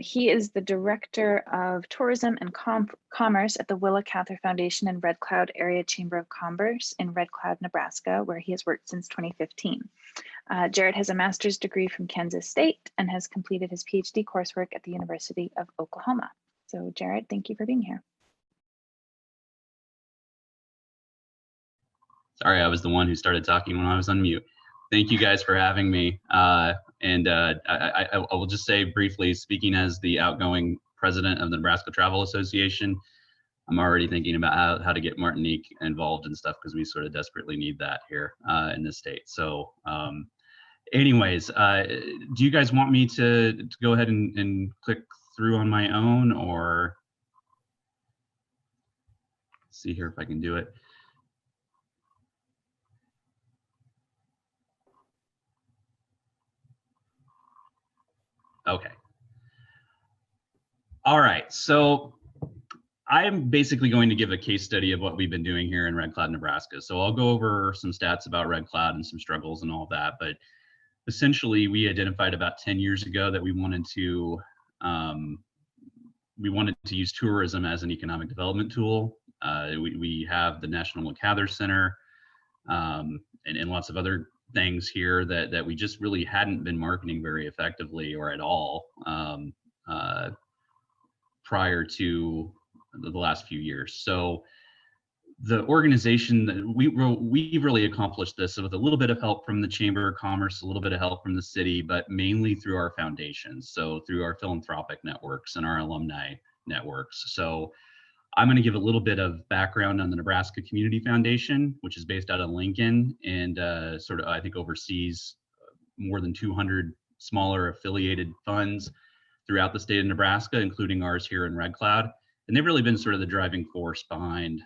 He is the Director of Tourism and Commerce at the Willa Cather Foundation and Red Cloud Area Chamber of Commerce in Red Cloud, Nebraska, where he has worked since 2015. Jared has a master's degree from Kansas State and has completed his PhD coursework at the University of Oklahoma. So Jared, thank you for being here. Sorry, I was the one who started talking when I was on mute. Thank you guys for having me. I will just say briefly, speaking as the outgoing president of the Nebraska Travel Association, I'm already thinking about how to get Martinique involved and stuff, because we sort of desperately need that here in this state. So anyways, do you guys want me to go ahead and click through on my own, or see here if I can do it? Okay. All right, so I'm basically going to give a case study of what we've been doing here in Red Cloud, Nebraska. So I'll go over some stats about Red Cloud and some struggles and all that, but essentially we identified about 10 years ago that we wanted to use tourism as an economic development tool. We have the National Mccartney Center and lots of other things here that we just really hadn't been marketing very effectively or at all prior to the last few years. So the organization, we really accomplished this with a little bit of help from the Chamber of Commerce, a little bit of help from the city, but mainly through our foundations. So through our philanthropic networks and our alumni networks. So I'm going to give a little bit of background on the Nebraska Community Foundation, which is based out of Lincoln and sort of, I think, oversees more than 200 smaller affiliated funds throughout the state of Nebraska, including ours here in Red Cloud. And they've really been sort of the driving force behind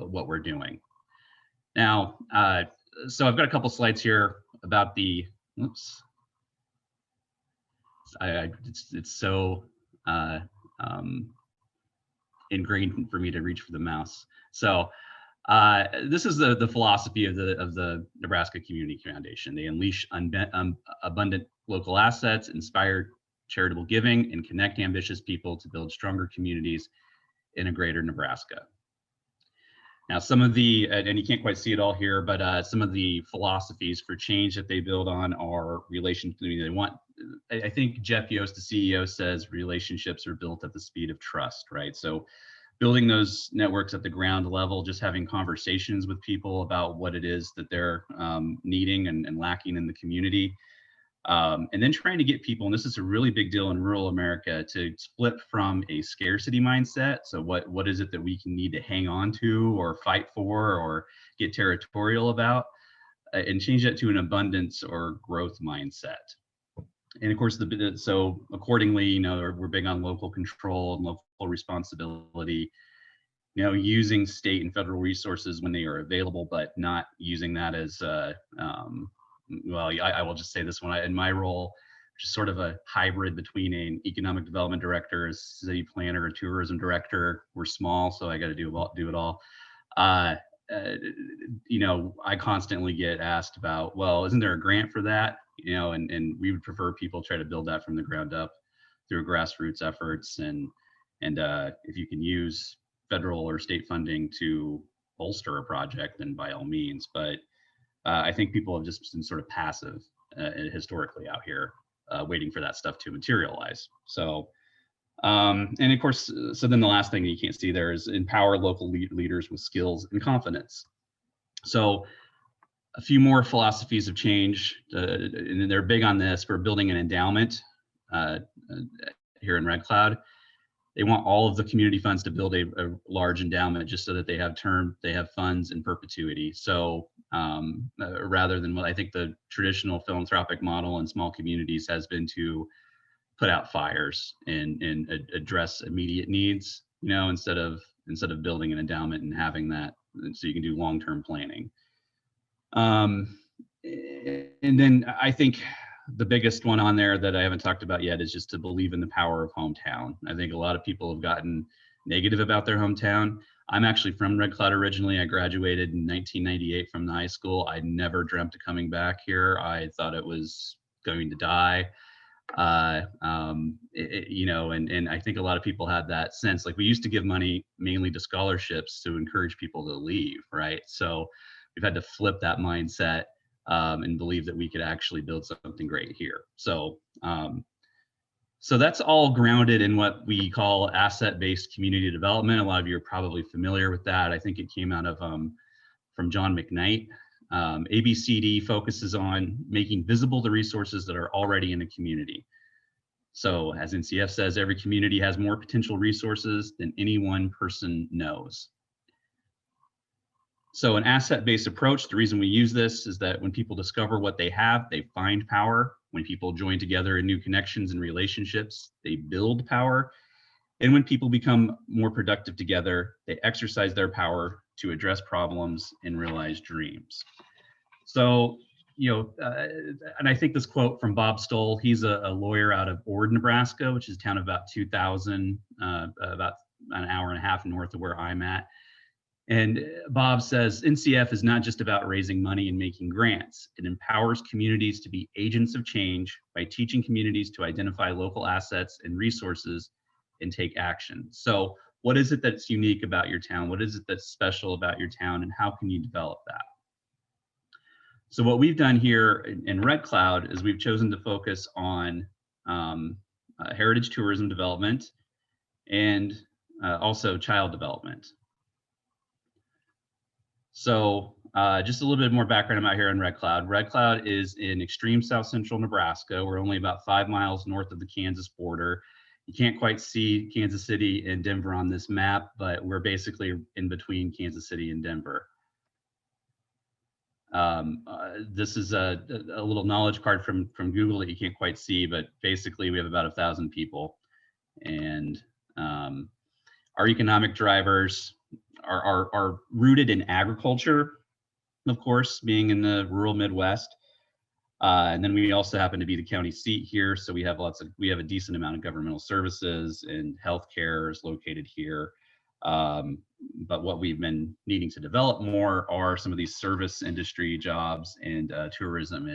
what we're doing. Now, so I've got a couple slides here about the, oops, it's so ingrained for me to reach for the mouse. So this is the philosophy of the Nebraska Community Foundation. They unleash abundant local assets, inspire charitable giving, and connect ambitious people to build stronger communities in a greater Nebraska. Now, some of the, and you can't quite see it all here, but some of the philosophies for change that they build on are relationships. They want, I think Jeff Yost, the CEO, says relationships are built at the speed of trust, right? So building those networks at the ground level, just having conversations with people about what it is that they're needing and lacking in the community. And then trying to get people, and this is a really big deal in rural America, to split from a scarcity mindset. So what is it that we can need to hang on to or fight for or get territorial about, and change that to an abundance or growth mindset. And of course, so accordingly, you know, we're big on local control and local responsibility, you know, using state and federal resources when they are available, but not using that as well, I will just say this one, in my role, which is sort of a hybrid between an economic development director, a city planner, a tourism director. We're small, so I got to do it all. You know, I constantly get asked about, well, isn't there a grant for that? You know, and we would prefer people try to build that from the ground up through grassroots efforts. And if you can use federal or state funding to bolster a project, then by all means. But I think people have just been sort of passive historically out here, waiting for that stuff to materialize. So, and of course, so then the last thing you can't see there is empower local leaders with skills and confidence. So a few more philosophies of change, and they're big on this for building an endowment here in Red Cloud. They want all of the community funds to build a large endowment just so that they have funds in perpetuity. So rather than what I think the traditional philanthropic model in small communities has been to put out fires and address immediate needs, you know, instead of building an endowment and having that so you can do long-term planning. And then I think the biggest one on there that I haven't talked about yet is just to believe in the power of hometown. I think a lot of people have gotten negative about their hometown. I'm actually from Red Cloud originally. I graduated in 1998 from the high school. I never dreamt of coming back here. I thought it was going to die. You know, and I think a lot of people had that sense, like we used to give money mainly to scholarships to encourage people to leave, right? So we've had to flip that mindset and believe that we could actually build something great here. So, so that's all grounded in what we call asset-based community development. A lot of you are probably familiar with that. I think it came out of from John McKnight. ABCD focuses on making visible the resources that are already in a community. So as NCF says, every community has more potential resources than any one person knows. So an asset-based approach, the reason we use this is that when people discover what they have, they find power. When people join together in new connections and relationships, they build power. And when people become more productive together, they exercise their power to address problems and realize dreams. So, you know, and I think this quote from Bob Stoll, he's a lawyer out of Ord, Nebraska, which is a town of about 2,000, about an hour and a half north of where I'm at. And Bob says, NCF is not just about raising money and making grants. It empowers communities to be agents of change by teaching communities to identify local assets and resources and take action. So what is it that's unique about your town? What is it that's special about your town, and how can you develop that? So what we've done here in Red Cloud is we've chosen to focus on heritage tourism development and also child development. So just a little bit more background about here in Red Cloud. Red Cloud is in extreme south central Nebraska. We're only about 5 miles north of the Kansas border. You can't quite see Kansas City and Denver on this map, but we're basically in between Kansas City and Denver. This is a little knowledge card from Google that you can't quite see, but basically we have about 1,000 people. And our economic drivers are rooted in agriculture, of course, being in the rural Midwest. And then we also happen to be the county seat here. So we have a decent amount of governmental services, and healthcare is located here. But what we've been needing to develop more are some of these service industry jobs and tourism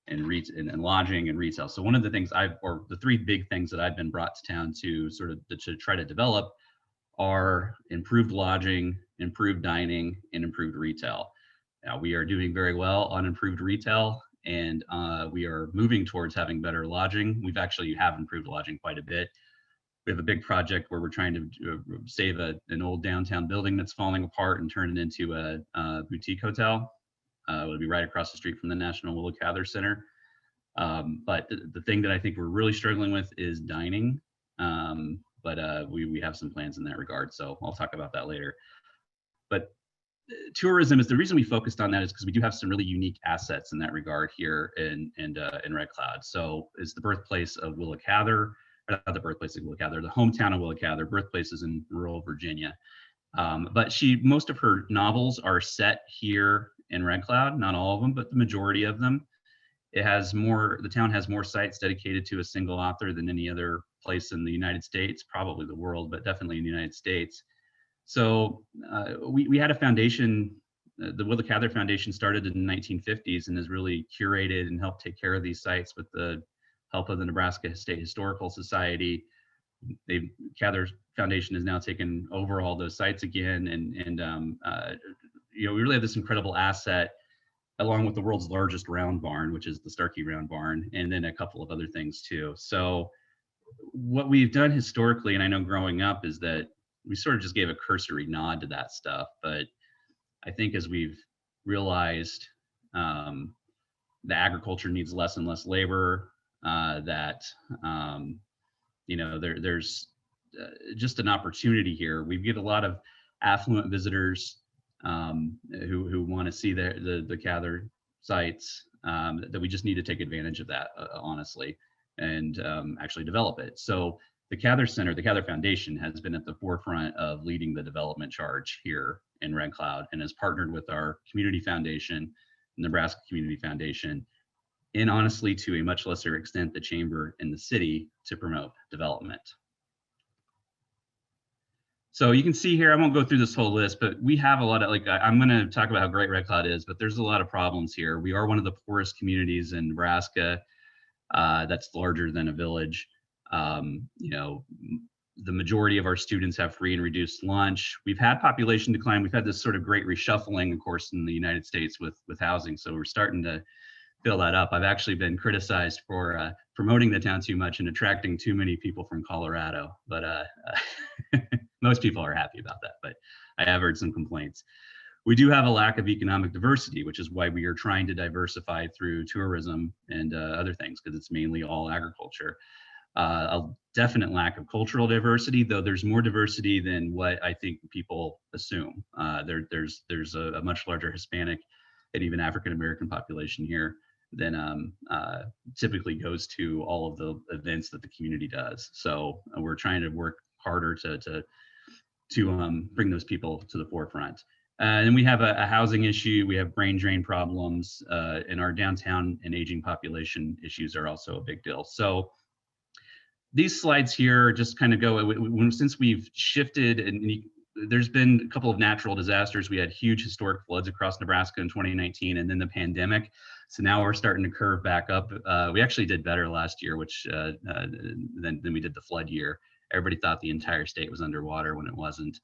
and lodging and retail. So one of the things the three big things that I've been brought to town to to try to develop are improved lodging, improved dining, and improved retail. Now we are doing very well on improved retail, and we are moving towards having better lodging. We have improved lodging quite a bit. We have a big project where we're trying to save an old downtown building that's falling apart and turn it into a boutique hotel. It'll be right across the street from the National Willa Cather Center. But the thing that I think we're really struggling with is dining. But we have some plans in that regard, so I'll talk about that later. But tourism is the reason we focused on that is because we do have some really unique assets in that regard here in Red Cloud. So it's the birthplace of Willa Cather. Not the birthplace of Willa Cather, the hometown of Willa Cather. Birthplace is in rural Virginia. But most of her novels are set here in Red Cloud, not all of them, but the majority of them. The town has more sites dedicated to a single author than any other place in the United States, probably the world, but definitely in the United States. So we had a foundation, the Willa Cather Foundation started in the 1950s and has really curated and helped take care of these sites with the help of the Nebraska State Historical Society. The Cather Foundation has now taken over all those sites again, and we really have this incredible asset along with the world's largest round barn, which is the Starkey Round Barn, and then a couple of other things too. So what we've done historically, and I know growing up, is that we sort of just gave a cursory nod to that stuff. But I think as we've realized the agriculture needs less and less labor, that there's just an opportunity here. We get a lot of affluent visitors who want to see the gather sites, that we just need to take advantage of that, honestly, and actually develop it. So the Cather Center, the Cather Foundation, has been at the forefront of leading the development charge here in Red Cloud, and has partnered with our community foundation, Nebraska Community Foundation, and honestly, to a much lesser extent, the chamber and the city, to promote development. So you can see here, I won't go through this whole list, but we have a lot of, I'm going to talk about how great Red Cloud is, but there's a lot of problems here. We are one of the poorest communities in Nebraska. That's larger than a village. The majority of our students have free and reduced lunch. We've had population decline. We've had this sort of great reshuffling, of course, in the United States with housing. So we're starting to fill that up. I've actually been criticized for promoting the town too much and attracting too many people from Colorado, but most people are happy about that, but I have heard some complaints. We do have a lack of economic diversity, which is why we are trying to diversify through tourism and other things, because it's mainly all agriculture. A definite lack of cultural diversity, though there's more diversity than what I think people assume. There's a much larger Hispanic and even African American population here than typically goes to all of the events that the community does. So we're trying to work harder to bring those people to the forefront. And we have a housing issue. We have brain drain problems, and our downtown and aging population issues are also a big deal. So these slides here just kind of go, since we've shifted, and there's been a couple of natural disasters. We had huge historic floods across Nebraska in 2019, and then the pandemic. So now we're starting to curve back up. We actually did better last year, which than we did the flood year. Everybody thought the entire state was underwater when it wasn't.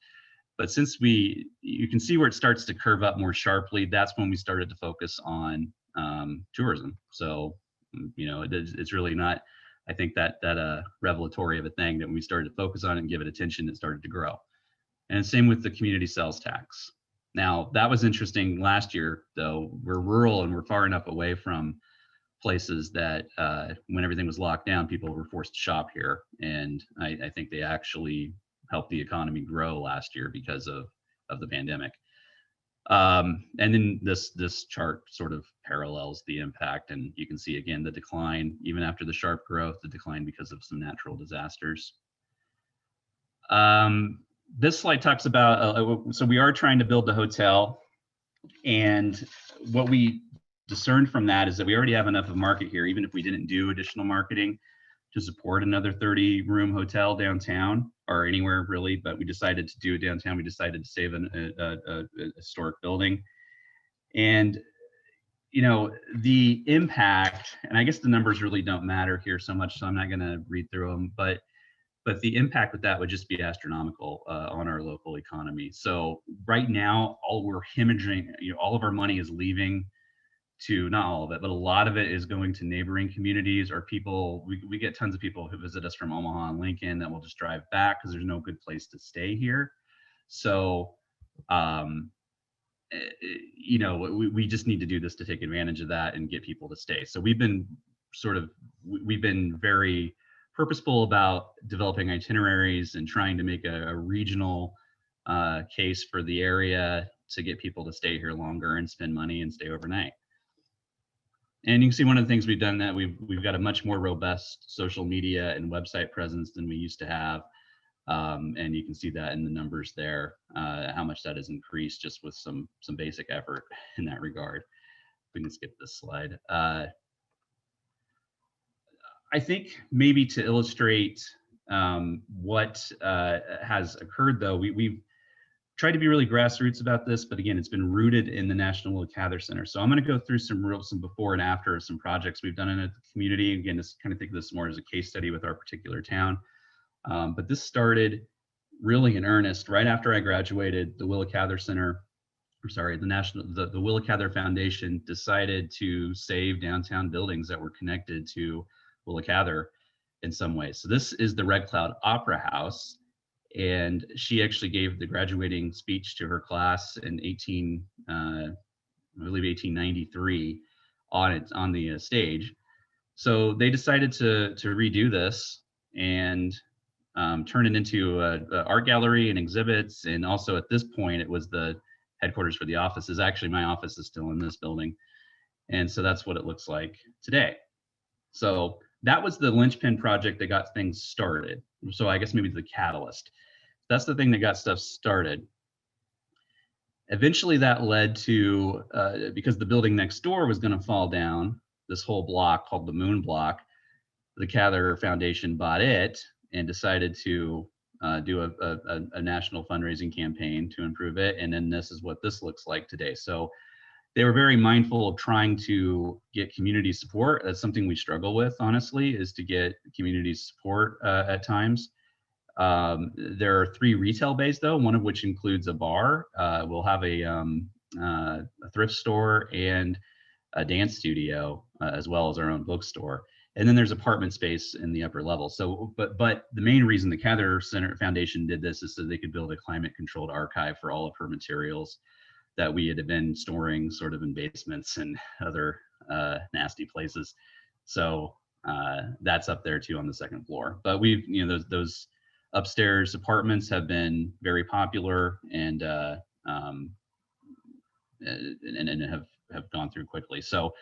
But since you can see where it starts to curve up more sharply, that's when we started to focus on tourism. So, it's really not, I think that revelatory of a thing, that when we started to focus on it and give it attention, it started to grow. And same with the community sales tax. Now, that was interesting last year, though. We're rural and we're far enough away from places that when everything was locked down, people were forced to shop here. And I think they actually helped the economy grow last year because of the pandemic. And then this chart sort of parallels the impact, and you can see again the decline, even after the sharp growth, the decline because of some natural disasters. This slide talks about, so we are trying to build the hotel, and what we discerned from that is that we already have enough of a market here, even if we didn't do additional marketing, to support another 30-room hotel downtown, or anywhere really, but we decided to do it downtown. We decided to save a historic building. And the impact, and I guess the numbers really don't matter here so much, so I'm not gonna read through them, but the impact with that would just be astronomical on our local economy. So right now, we're hemorrhaging, all of our money is leaving to, not all of it, but a lot of it is going to neighboring communities, or people. We get tons of people who visit us from Omaha and Lincoln that will just drive back because there's no good place to stay here. So, we just need to do this to take advantage of that and get people to stay. So we've been very purposeful about developing itineraries and trying to make a regional case for the area to get people to stay here longer and spend money and stay overnight. And you can see one of the things we've done, that we've got a much more robust social media and website presence than we used to have. And you can see that in the numbers there, how much that has increased just with some basic effort in that regard. We can skip this slide. I think maybe to illustrate what has occurred, though, we've tried to be really grassroots about this, but again, it's been rooted in the National Cather Center. So I'm going to go through some before and after some projects we've done in the community. Again, just kind of think of this more as a case study with our particular town. But this started really in earnest right after I graduated. The Willa Cather Center the Willa Cather Foundation decided to save downtown buildings that were connected to Willa Cather in some way. So this is the Red Cloud Opera House, and she actually gave the graduating speech to her class in I believe 1893 on the stage. So they decided to redo this and turn it into a art gallery and exhibits. And also at this point, it was the headquarters for the offices. Actually, my office is still in this building. And so that's what it looks like today. So that was the linchpin project that got things started. So I guess maybe the catalyst. That's the thing that got stuff started. Eventually that led to, because the building next door was going to fall down, this whole block called the Moon Block, the Cather Foundation bought it and decided to do a national fundraising campaign to improve it. And then this is what this looks like today. So they were very mindful of trying to get community support. That's something we struggle with, honestly, is to get community support at times. There are 3 retail bays though, one of which includes a bar. We'll have a thrift store and a dance studio, as well as our own bookstore. And then there's apartment space in the upper level. So, but the main reason the Cather Center Foundation did this is so they could build a climate controlled archive for all of her materials that we had been storing sort of in basements and other nasty places. So that's up there too on the 2nd floor. But we've, those upstairs apartments have been very popular and have gone through quickly. So,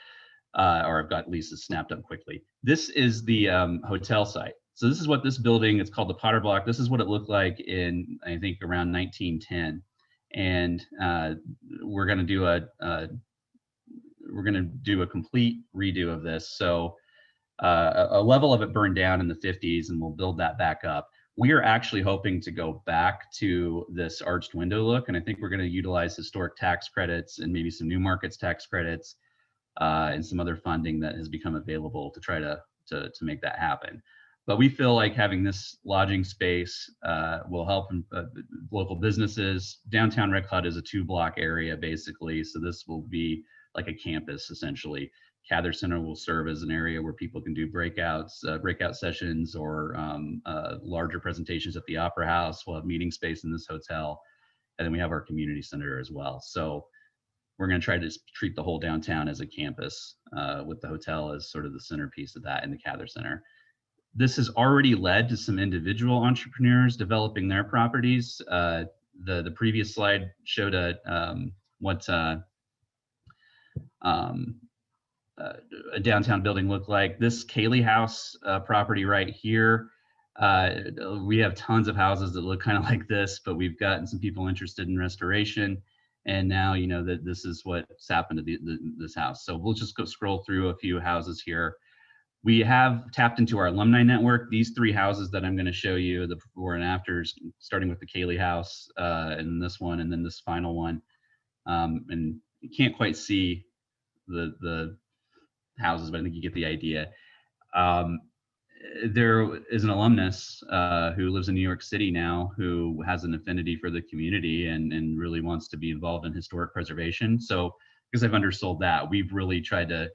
or I've got leases snapped up quickly. This is the hotel site. So this is what this building, it's called the Potter Block. This is what it looked like in, I think, around 1910. And we're going to do a complete redo of this. So a level of it burned down in the 50s, and we'll build that back up. We are actually hoping to go back to this arched window look, and I think we're going to utilize historic tax credits and maybe some new markets tax credits and some other funding that has become available to try to make that happen. But we feel like having this lodging space will help local businesses. Downtown Red Cloud is a 2-block area, basically. So this will be like a campus, essentially. Cather Center will serve as an area where people can do breakout sessions or larger presentations at the Opera House. We'll have meeting space in this hotel. And then we have our community center as well. So we're going to try to treat the whole downtown as a campus with the hotel as sort of the centerpiece of that in the Cather Center. This has already led to some individual entrepreneurs developing their properties. The previous slide showed what a downtown building looked like. This Cayley House property right here, we have tons of houses that look kind of like this, but we've gotten some people interested in restoration. And now, that this is what's happened to this house. So we'll just go scroll through a few houses here. We have tapped into our alumni network. These 3 houses that I'm going to show you, the before and afters, starting with the Cayley House and this one, and then this final one. And you can't quite see the houses, but I think you get the idea. There is an alumnus who lives in New York City now, who has an affinity for the community and really wants to be involved in historic preservation. So because I've undersold that, we've really tried to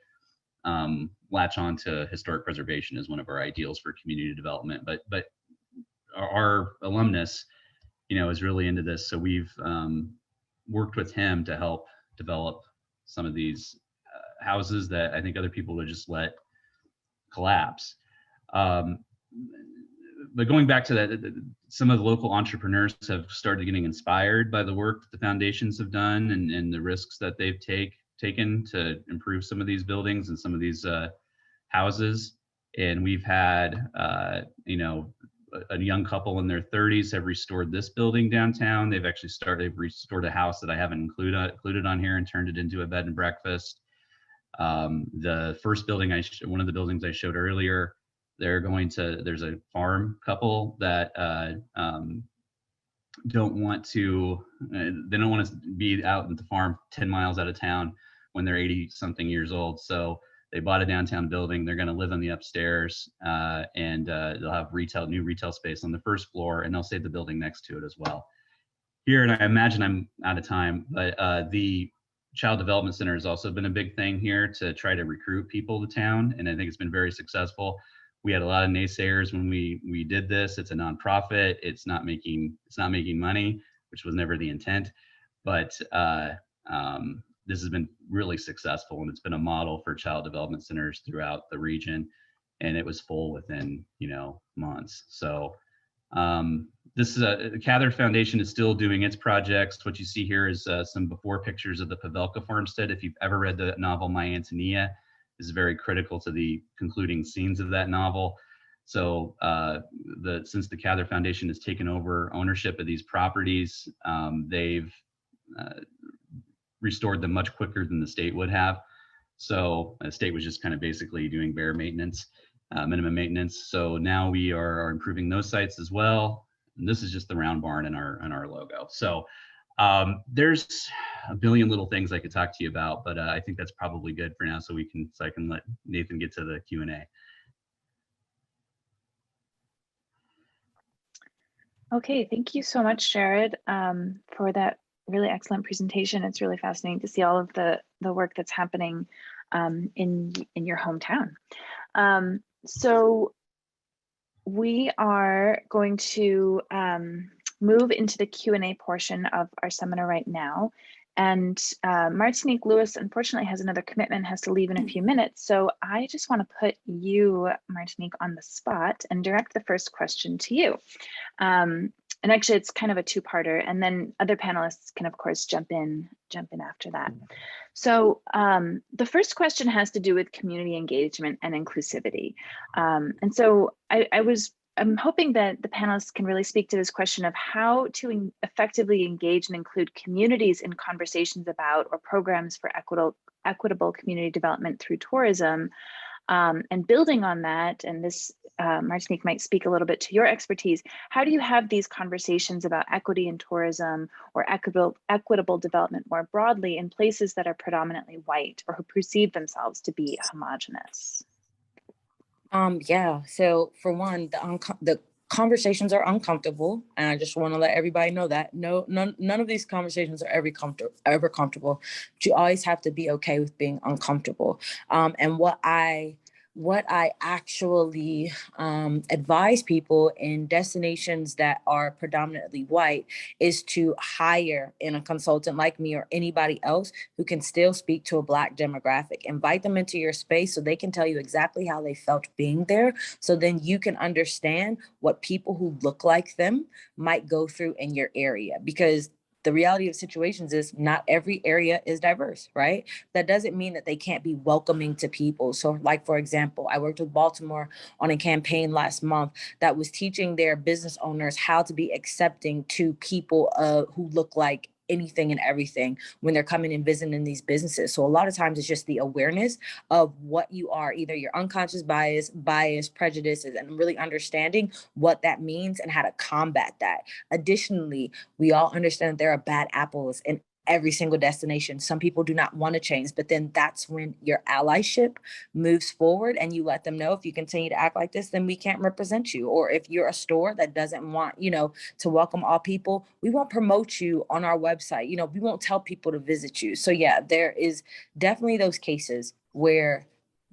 latch on to historic preservation as one of our ideals for community development. But our alumnus, is really into this. So we've worked with him to help develop some of these houses that I think other people would just let collapse. But going back to that, some of the local entrepreneurs have started getting inspired by the work that the foundations have done and the risks that they've taken to improve some of these buildings and some of these houses. And we've had, a young couple in their 30s have restored this building downtown. They've restored a house that I haven't included on here and turned it into a bed and breakfast. The first building, one of the buildings I showed earlier, there's a farm couple that don't want to be out at the farm 10 miles out of town when they're 80 something years old. So they bought a downtown building. They're going to live on the upstairs and they'll have new retail space on the first floor, and they'll save the building next to it as well. here, and I imagine I'm out of time, but the Child Development Center has also been a big thing here to try to recruit people to town, and I think it's been very successful. We had a lot of naysayers when we did this. It's a nonprofit. It's not making money, which was never the intent. But this has been really successful, and it's been a model for child development centers throughout the region. And it was full within months. So this is the Cather Foundation is still doing its projects. What you see here is some before pictures of the Pavelka farmstead. If you've ever read the novel My Antonia, is very critical to the concluding scenes of that novel. So since the Cather Foundation has taken over ownership of these properties, they've restored them much quicker than the state would have. So the state was just kind of basically doing bare maintenance, minimum maintenance. So now we are improving those sites as well. And this is just the round barn in our logo. So there's a billion little things I could talk to you about, but I think that's probably good for now. So I can let Nathan get to the Q&A. Okay, thank you so much, Jared, for that really excellent presentation. It's really fascinating to see all of the work that's happening in your hometown. So we are going to move into the Q&A portion of our seminar right now. And Martinique Lewis, unfortunately, has another commitment, has to leave in a few minutes. So I just want to put you, Martinique, on the spot and direct the first question to you. And actually, it's kind of a two-parter, and then other panelists can, of course, jump in after that. So the first question has to do with community engagement and inclusivity. And so I'm hoping that the panelists can really speak to this question of how to effectively engage and include communities in conversations about or programs for equitable community development through tourism. And building on that, and this, Martinique might speak a little bit to your expertise, how do you have these conversations about equity in tourism or equitable development more broadly in places that are predominantly white or who perceive themselves to be homogenous? Yeah, so for one, the conversations are uncomfortable, and I just want to let everybody know that none of these conversations are ever comfortable, but you always have to be okay with being uncomfortable. And what I actually advise people in destinations that are predominantly white is to hire in a consultant like me or anybody else who can still speak to a Black demographic. Invite them into your space so they can tell you exactly how they felt being there. So then you can understand what people who look like them might go through in your area, because the reality of situations is not every area is diverse, right? That doesn't mean that they can't be welcoming to people. So like, for example, I worked with Baltimore on a campaign last month that was teaching their business owners how to be accepting to people who look like anything and everything when they're coming and visiting these businesses. So a lot of times it's just the awareness of what you are, either your unconscious bias, prejudices, and really understanding what that means and how to combat that. Additionally, we all understand that there are bad apples in every single destination. Some people do not want to change, but then that's when your allyship moves forward and you let them know, if you continue to act like this, then we can't represent you. Or if you're a store that doesn't want, to welcome all people, we won't promote you on our website. We won't tell people to visit you. So yeah, there is definitely those cases where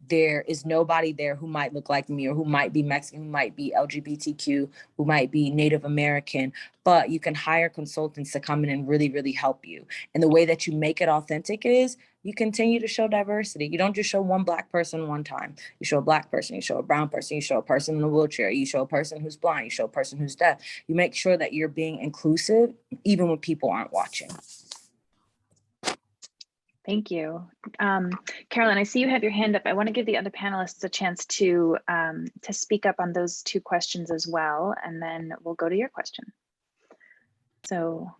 there is nobody there who might look like me or who might be Mexican, who might be LGBTQ, who might be Native American, but you can hire consultants to come in and really, really help you. And the way that you make it authentic is you continue to show diversity. You don't just show one Black person one time. You show a Black person, you show a brown person, you show a person in a wheelchair, you show a person who's blind, you show a person who's deaf. You make sure that you're being inclusive even when people aren't watching. Thank you. Carolyn, I see you have your hand up. I want to give the other panelists a chance to speak up on those two questions as well, and then we'll go to your question. So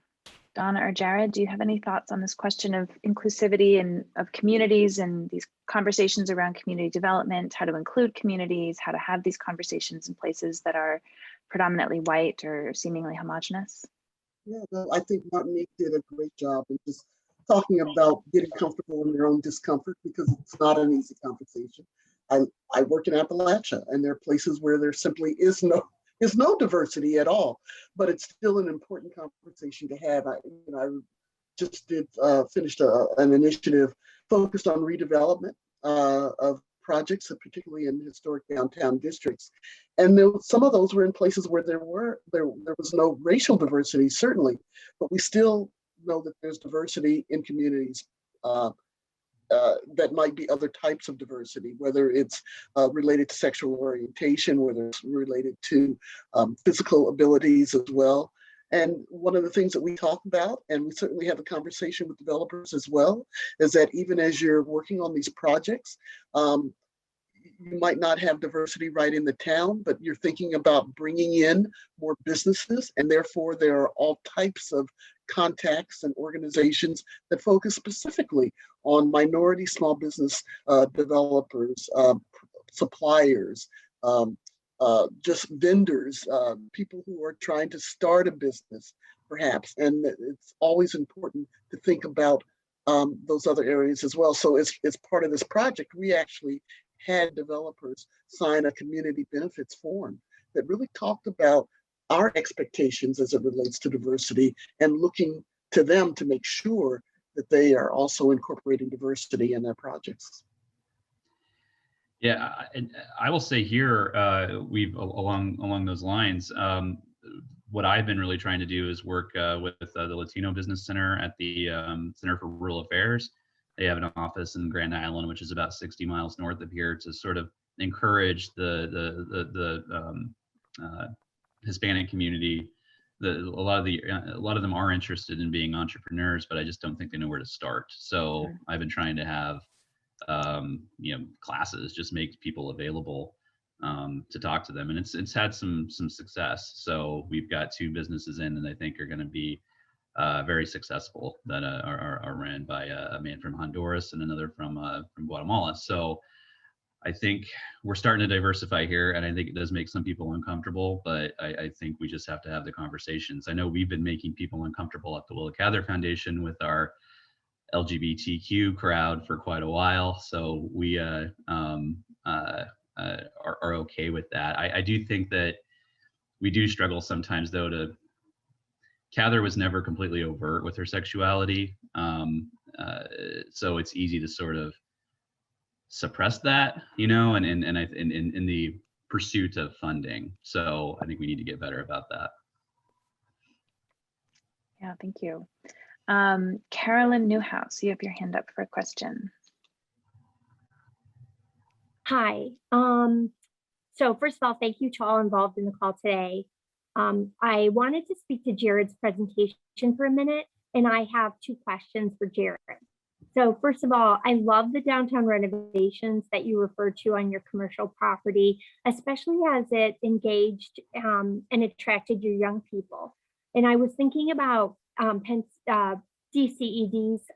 Donna or Jared, do you have any thoughts on this question of inclusivity and of communities and these conversations around community development, how to include communities, how to have these conversations in places that are predominantly white or seemingly homogenous? Yeah, well, I think Martinique did a great job in just talking about getting comfortable in their own discomfort, because it's not an easy conversation. I work in Appalachia, and there are places where there simply is no is no diversity at all, but it's still an important conversation to have. I just finished an initiative focused on redevelopment of projects, particularly in historic downtown districts. And some of those were in places where there was no racial diversity, certainly, but we still know that there's diversity in communities that might be other types of diversity, whether it's related to sexual orientation, whether it's related to physical abilities as well. And one of the things that we talk about, and we certainly have a conversation with developers as well, is that even as you're working on these projects, you might not have diversity right in the town, but you're thinking about bringing in more businesses, and therefore there are all types of contacts and organizations that focus specifically on minority small business developers, suppliers, just vendors, people who are trying to start a business, perhaps. And it's always important to think about those other areas as well. So as part of this project, we actually had developers sign a community benefits form that really talked about our expectations as it relates to diversity and looking to them to make sure that they are also incorporating diversity in their projects. Yeah, I will say here, we've along those lines, what I've been really trying to do is work with the Latino Business Center at the Center for Rural Affairs. They have an office in Grand Island, which is about 60 miles north of here, to sort of encourage the Hispanic community. A lot of them are interested in being entrepreneurs, but I just don't think they know where to start. So I've been trying to have classes, just make people available to talk to them, and it's had some success. So we've got 2 businesses in, and I think are going to be very successful, that are ran by a man from Honduras and another from Guatemala. So I think we're starting to diversify here, and I think it does make some people uncomfortable, but I think we just have to have the conversations. I know we've been making people uncomfortable at the Willa Cather Foundation with our LGBTQ crowd for quite a while, so we are okay with that. I do think that we do struggle sometimes, though, Cather was never completely overt with her sexuality, so it's easy to sort of suppress that, and in the pursuit of funding. So I think we need to get better about that. Yeah, thank you. Carolyn Newhouse, you have your hand up for a question. Hi. So first of all, thank you to all involved in the call today. I wanted to speak to Jared's presentation for a minute, and I have 2 questions for Jared. So first of all, I love the downtown renovations that you referred to on your commercial property, especially as it engaged and attracted your young people. And I was thinking about DCED's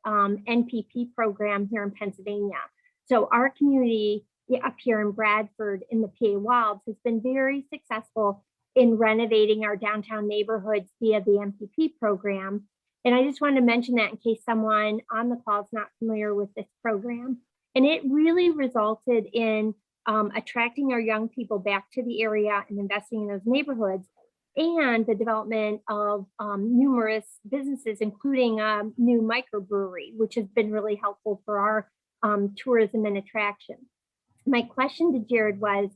NPP program here in Pennsylvania. So our community up here in Bradford in the PA Wilds has been very successful in renovating our downtown neighborhoods via the NPP program. And I just wanted to mention that in case someone on the call is not familiar with this program. And it really resulted in attracting our young people back to the area and investing in those neighborhoods, and the development of numerous businesses, including a new microbrewery, which has been really helpful for our tourism and attraction. My question to Jared was,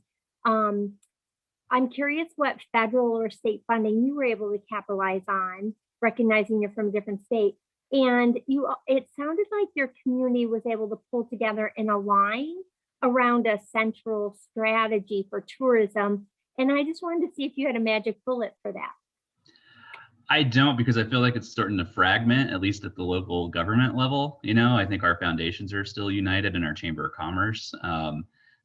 I'm curious what federal or state funding you were able to capitalize on, recognizing you're from a different state. And it sounded like your community was able to pull together and align around a central strategy for tourism. And I just wanted to see if you had a magic bullet for that. I don't, because I feel like it's starting to fragment, at least at the local government level. I think our foundations are still united in our Chamber of Commerce.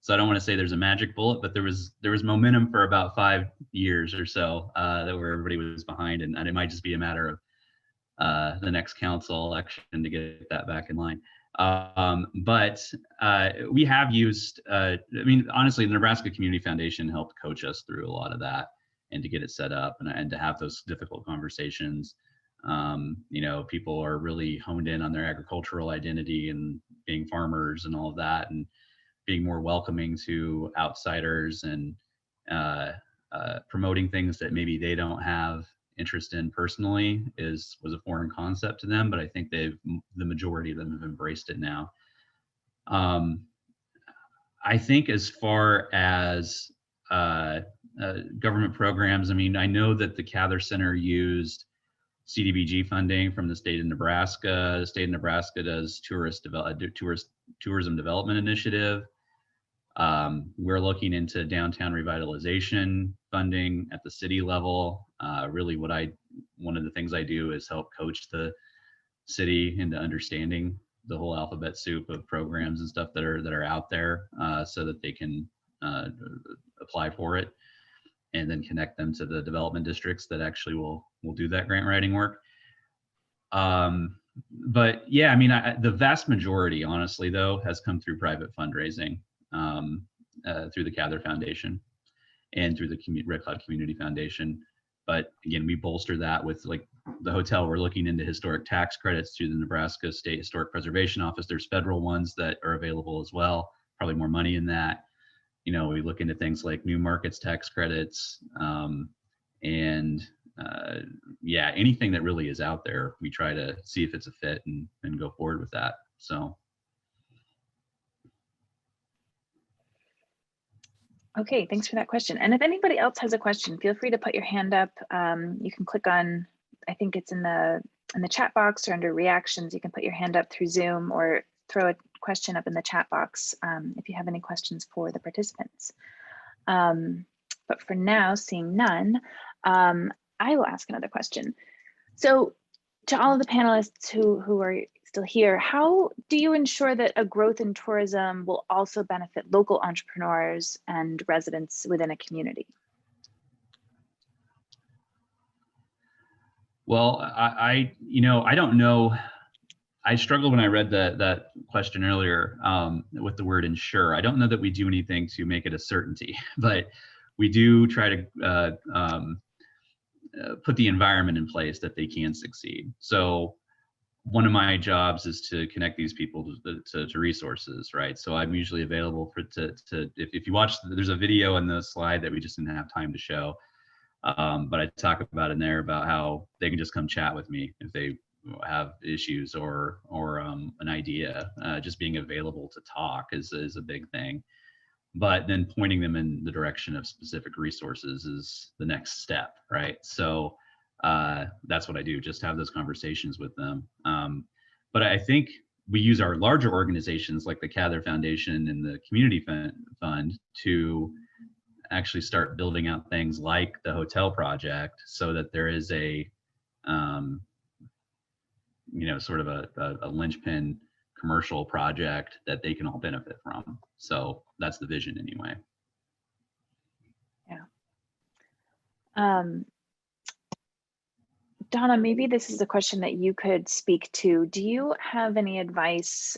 So I don't want to say there's a magic bullet, but there was momentum for about 5 years or so where everybody was behind, and it might just be a matter of the next council election to get that back in line. But we have used, honestly, the Nebraska Community Foundation helped coach us through a lot of that, and to get it set up and to have those difficult conversations. People are really honed in on their agricultural identity and being farmers and all of that, and being more welcoming to outsiders, and promoting things that maybe they don't have interest in personally was a foreign concept to them, but I think the majority of them have embraced it now. I think as far as government programs, I mean, I know that the Cather Center used CDBG funding from the state of Nebraska. The state of Nebraska does tourism development initiative. We're looking into downtown revitalization funding at the city level. Really one of the things I do is help coach the city into understanding the whole alphabet soup of programs and stuff that are out there, so that they can apply for it, and then connect them to the development districts that actually will do that grant writing work. But yeah, I mean, the vast majority, honestly, though, has come through private fundraising, through the Cather Foundation and through the Red Cloud Community Foundation. But again, we bolster that with, like, the hotel. We're looking into historic tax credits through the Nebraska State Historic Preservation Office. There's federal ones that are available as well, probably more money in that. You know, we look into things like new markets tax credits, and yeah, anything that really is out there, we try to see if it's a fit and go forward with that. So. Okay, thanks for that question. And if anybody else has a question, feel free to put your hand up. You can click on, I think it's in the chat box or under reactions. You can put your hand up through Zoom or throw a question up in the chat box if you have any questions for the participants. But for now, seeing none, I will ask another question. So to all of the panelists who are still here, how do you ensure that a growth in tourism will also benefit local entrepreneurs and residents within a community? Well, I don't know. I struggled when I read that question earlier with the word ensure. I don't know that we do anything to make it a certainty, but we do try to put the environment in place that they can succeed. So one of my jobs is to connect these people to resources, right? So I'm usually available if you watch, there's a video in the slide that we just didn't have time to show, but I talk about in there about how they can just come chat with me if they have issues or an idea. Just being available to talk is a big thing. But then pointing them in the direction of specific resources is the next step, right? So that's what I do, just have those conversations with them. But I think we use our larger organizations like the Cather Foundation and the Community Fund to actually start building out things like the hotel project, so that there is a sort of a linchpin commercial project that they can all benefit from. So that's the vision anyway. Yeah. Donna, maybe this is a question that you could speak to. Do you have any advice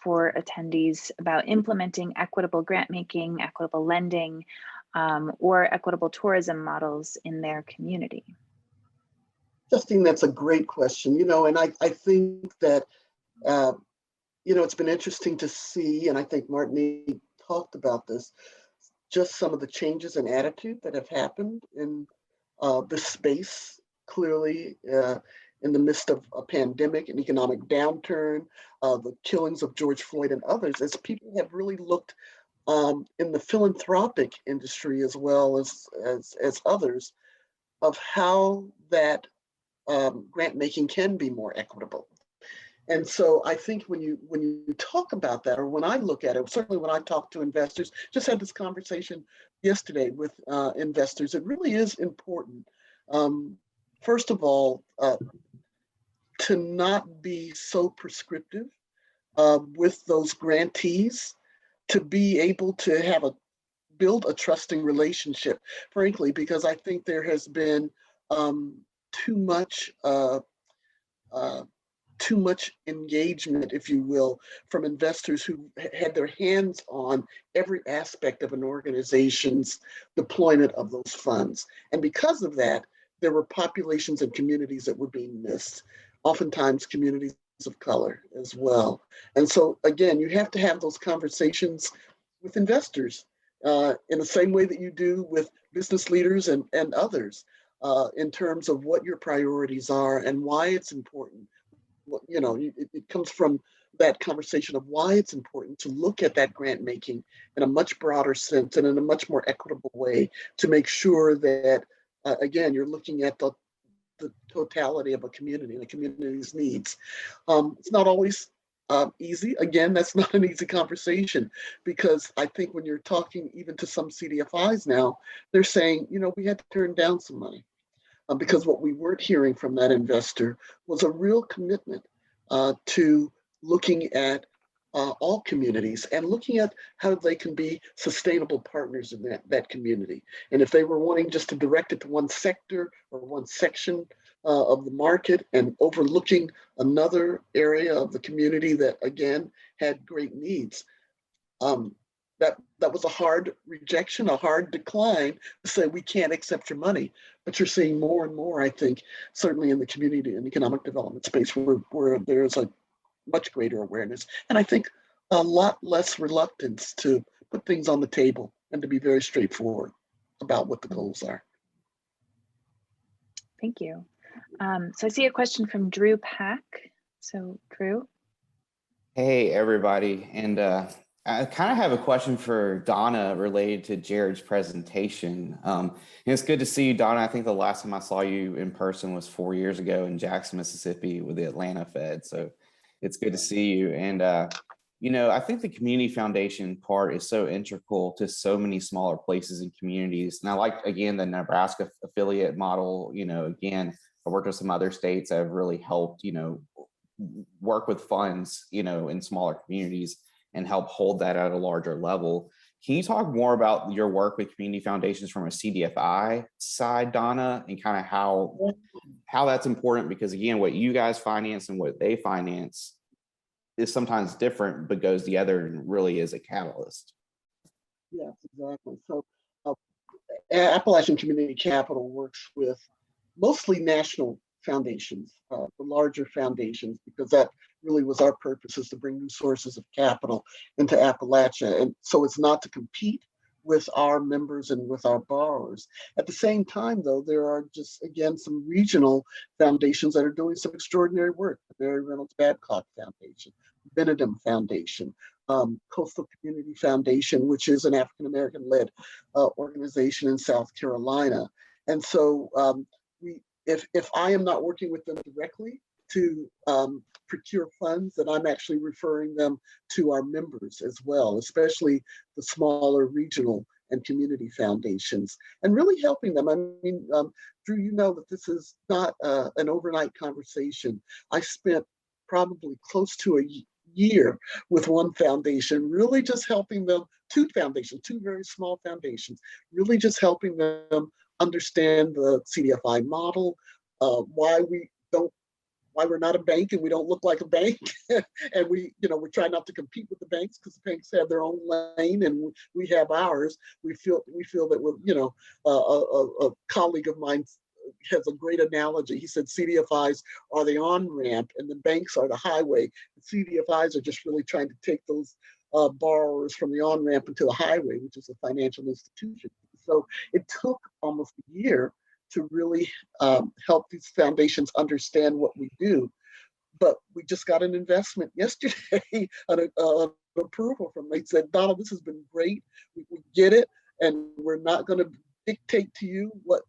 for attendees about implementing equitable grant making, equitable lending, or equitable tourism models in their community? Justine, that's a great question. And I think that it's been interesting to see, and I think Martinique talked about this, just some of the changes in attitude that have happened in this space, clearly in the midst of a pandemic, an economic downturn, the killings of George Floyd and others, as people have really looked in the philanthropic industry as well as others, of how that grant making can be more equitable. And so I think when you talk about that, or when I look at it, certainly when I talk to investors, just had this conversation yesterday with investors, it really is important, first of all, to not be so prescriptive with those grantees, to be able to build a trusting relationship, frankly, because I think there has been too much engagement, if you will, from investors who had their hands on every aspect of an organization's deployment of those funds. And because of that, there were populations and communities that were being missed, oftentimes communities of color as well. And so again, you have to have those conversations with investors in the same way that you do with business leaders and others, in terms of what your priorities are and why it's important. You know, it comes from that conversation of why it's important to look at that grant making in a much broader sense and in a much more equitable way to make sure that, again, you're looking at the totality of a community and the community's needs. It's not always easy. Again, that's not an easy conversation, because I think when you're talking even to some CDFIs now, they're saying, you know, we had to turn down some money because what we weren't hearing from that investor was a real commitment to looking at all communities and looking at how they can be sustainable partners in that community. And if they were wanting just to direct it to one sector or one section of the market and overlooking another area of the community that, again, had great needs, that was a hard rejection, a hard decline to say, we can't accept your money. But you're seeing more and more, I think, certainly in the community and economic development space, where there's a much greater awareness. And I think a lot less reluctance to put things on the table and to be very straightforward about what the goals are. Thank you. So I see a question from Drew Pack. So Drew. Hey, everybody. And I kind of have a question for Donna related to Jared's presentation. And it's good to see you, Donna. I think the last time I saw you in person was 4 years ago in Jackson, Mississippi with the Atlanta Fed. So it's good to see you. And, you know, I think the community foundation part is so integral to so many smaller places and communities. And I like, again, the Nebraska affiliate model. You know, again, I worked with some other states that have really helped, you know, work with funds, you know, in smaller communities and help hold that at a larger level. Can you talk more about your work with community foundations from a CDFI side, Donna, and kind of how that's important? Because again, what you guys finance and what they finance is sometimes different, but goes together and really is a catalyst. Yes, exactly. So Appalachian Community Capital works with mostly national foundations, the larger foundations, because that really was our purpose, is to bring new sources of capital into Appalachia. And so it's not to compete with our members and with our borrowers. At the same time, though, there are just, again, some regional foundations that are doing some extraordinary work. The Mary Reynolds Babcock Foundation, Benedum Foundation, Coastal Community Foundation, which is an African-American led organization in South Carolina. And so if I am not working with them directly to procure funds, then I'm actually referring them to our members as well, especially the smaller regional and community foundations, and really helping them. I mean, Drew, you know that this is not an overnight conversation. I spent probably close to a year with one foundation, really just helping them, two very small foundations, really just helping them understand the CDFI model, why we're not a bank and we don't look like a bank, and we try not to compete with the banks because the banks have their own lane and we have ours. We feel that we're, a colleague of mine has a great analogy. He said CDFIs are the on-ramp and the banks are the highway. The CDFIs are just really trying to take those borrowers from the on-ramp into the highway, which is a financial institution. So it took almost a year to really help these foundations understand what we do. But we just got an investment yesterday, an approval from them. They said, Donald, this has been great. We get it, and we're not going to dictate to you what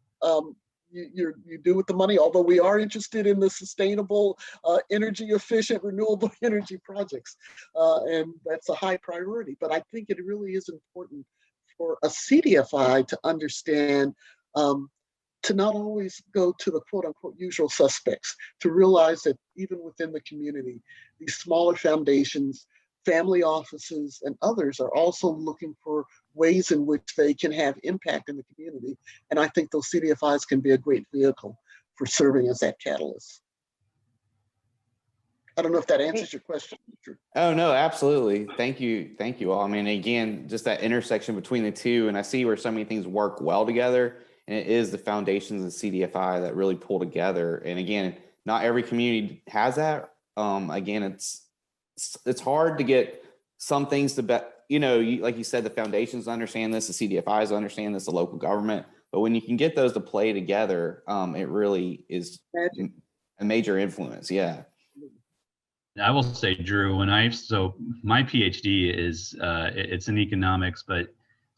you do with the money, although we are interested in the sustainable, energy efficient, renewable energy projects. And that's a high priority. But I think it really is important for a CDFI to understand, to not always go to the quote unquote usual suspects, to realize that even within the community, these smaller foundations, family offices, and others are also looking for ways in which they can have impact in the community. And I think those CDFIs can be a great vehicle for serving as that catalyst. I don't know if that answers your question. Oh, no, absolutely. Thank you. Thank you all. I mean, again, just that intersection between the two, and I see where so many things work well together, and it is the foundations of CDFI that really pull together. And again, not every community has that. Again, it's hard to get some things to like you said, the foundations understand this, the CDFIs understand this, the local government. But when you can get those to play together, it really is a major influence. Yeah. I will say, Drew, so my PhD is it's in economics, but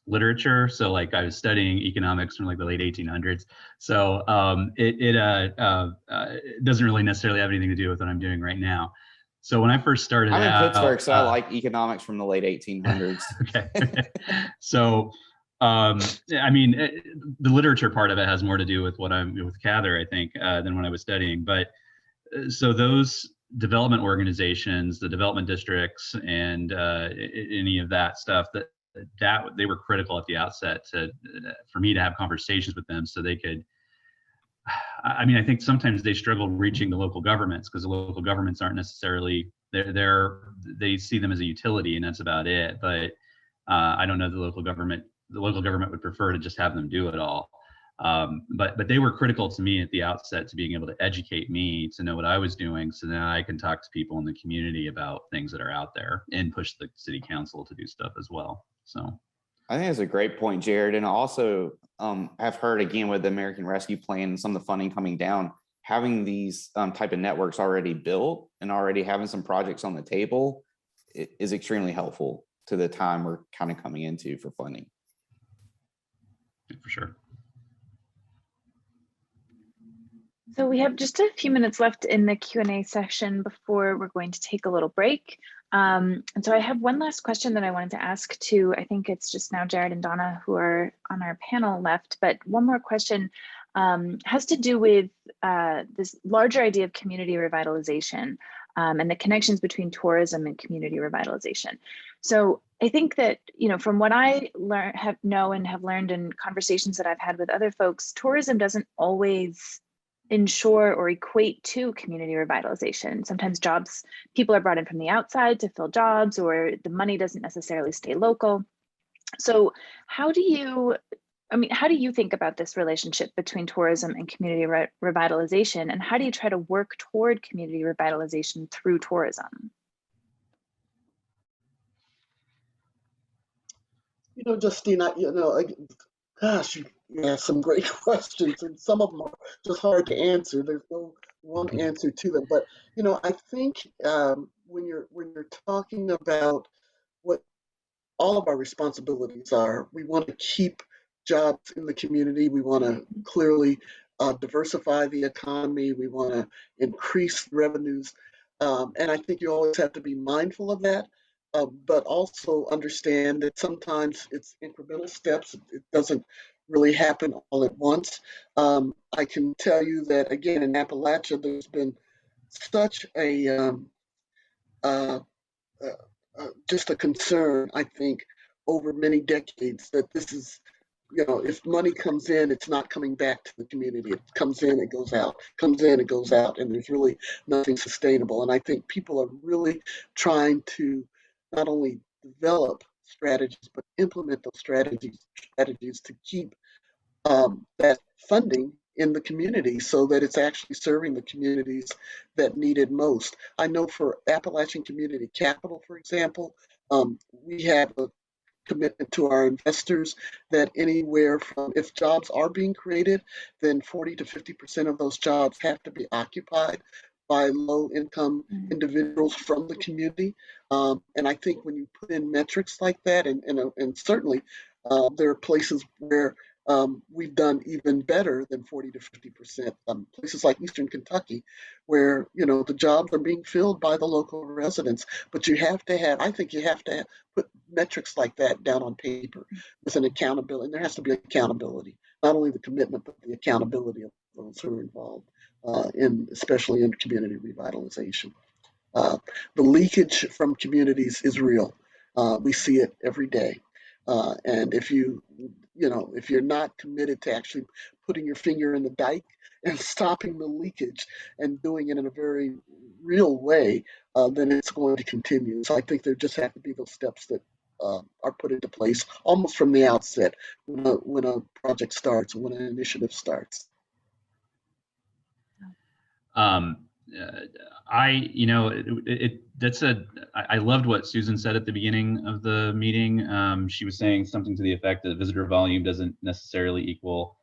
literature. So like I was studying economics from like the late 1800s. So it doesn't really necessarily have anything to do with what I'm doing right now. So when I first started I'm in out, Pittsburgh, so I like economics from the late 1800s. Okay. So, I mean, the literature part of it has more to do with what I'm with Cather, I think, than when I was studying. But so those development organizations, the development districts, and any of that stuff, that they were critical at the outset for me to have conversations with them so they could. I mean, I think sometimes they struggle reaching the local governments because the local governments aren't necessarily they see them as a utility and that's about it. But I don't know the local government would prefer to just have them do it all. But they were critical to me at the outset to being able to educate me to know what I was doing so that I can talk to people in the community about things that are out there and push the city council to do stuff as well. So I think that's a great point, Jared. And also I've heard again with the American Rescue Plan and some of the funding coming down, having these type of networks already built and already having some projects on the table is extremely helpful to the time we're kind of coming into for funding. For sure. So we have just a few minutes left in the Q&A session before we're going to take a little break. And so I have one last question that I wanted to ask to, I think it's just now Jared and Donna who are on our panel left, but one more question has to do with this larger idea of community revitalization and the connections between tourism and community revitalization. So I think that, from what I have learned in conversations that I've had with other folks, tourism doesn't always ensure or equate to community revitalization. Sometimes people are brought in from the outside to fill jobs, or the money doesn't necessarily stay local. So how do you think about this relationship between tourism and community revitalization, and how do you try to work toward community revitalization through tourism? Justine, gosh, you asked some great questions, and some of them are just hard to answer. There's no one answer to them, but I think when you're talking about what all of our responsibilities are, we want to keep jobs in the community. We want to clearly diversify the economy. We want to increase revenues, and I think you always have to be mindful of that. But also understand that sometimes it's incremental steps. It doesn't really happen all at once. I can tell you that, again, in Appalachia, there's been such just a concern, I think, over many decades that this is, if money comes in, it's not coming back to the community. It comes in, it goes out, comes in, it goes out, and there's really nothing sustainable. And I think people are really trying to not only develop strategies, but implement those strategies to keep that funding in the community so that it's actually serving the communities that need it most. I know for Appalachian Community Capital, for example, we have a commitment to our investors that anywhere from, if jobs are being created, then 40 to 50% of those jobs have to be occupied by low-income individuals from the community. And I think when you put in metrics like that, and certainly there are places where we've done even better than 40 to 50%. Places like Eastern Kentucky, where the jobs are being filled by the local residents. But I think you have to put metrics like that down on paper with an accountability. And there has to be accountability, not only the commitment, but the accountability of those who are involved, especially in community revitalization. The leakage from communities is real. We see it every day. And if you're not committed to actually putting your finger in the dike and stopping the leakage and doing it in a very real way, then it's going to continue. So I think there just have to be those steps that are put into place almost from the outset when a project starts, when an initiative starts. I loved what Susan said at the beginning of the meeting. She was saying something to the effect that visitor volume doesn't necessarily equal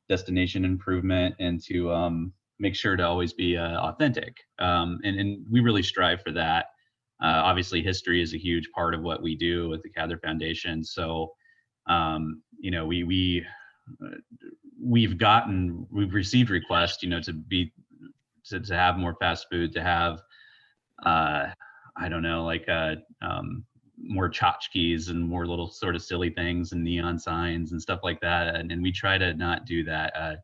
destination improvement, and to make sure to always be authentic. And we really strive for that. Obviously, history is a huge part of what we do with the Cather Foundation. So, we've received requests, to have more fast food, to have, I don't know, like more tchotchkes and more little sort of silly things and neon signs and stuff like that. And we try to not do that,